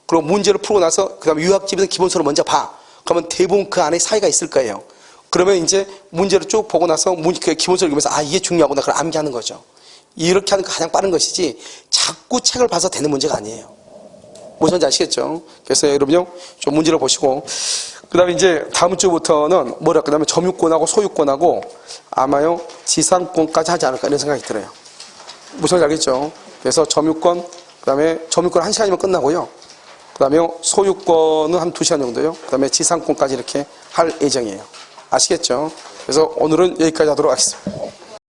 그리고 문제를 풀고 나서 그 다음에 유학집에서 기본서를 먼저 봐. 그러면 대부분 그 안에 사이가 있을 거예요. 그러면 이제 문제를 쭉 보고 나서 그 기본서를 읽으면서 아, 이게 중요하구나. 그걸 암기하는 거죠. 이렇게 하는 게 가장 빠른 것이지 자꾸 책을 봐서 되는 문제가 아니에요. 무슨 말인지 아시겠죠? 그래서 여러분요, 좀 문제를 보시고, 그 다음에 이제 다음 주부터는 그 다음에 점유권하고 소유권하고 아마요, 지상권까지 하지 않을까 이런 생각이 들어요. 무슨 말인지 알겠죠? 그래서 점유권, 그 다음에 점유권 1시간이면 끝나고요. 그 다음에 소유권은 한 2시간 정도요. 그 다음에 지상권까지 이렇게 할 예정이에요. 아시겠죠? 그래서 오늘은 여기까지 하도록 하겠습니다.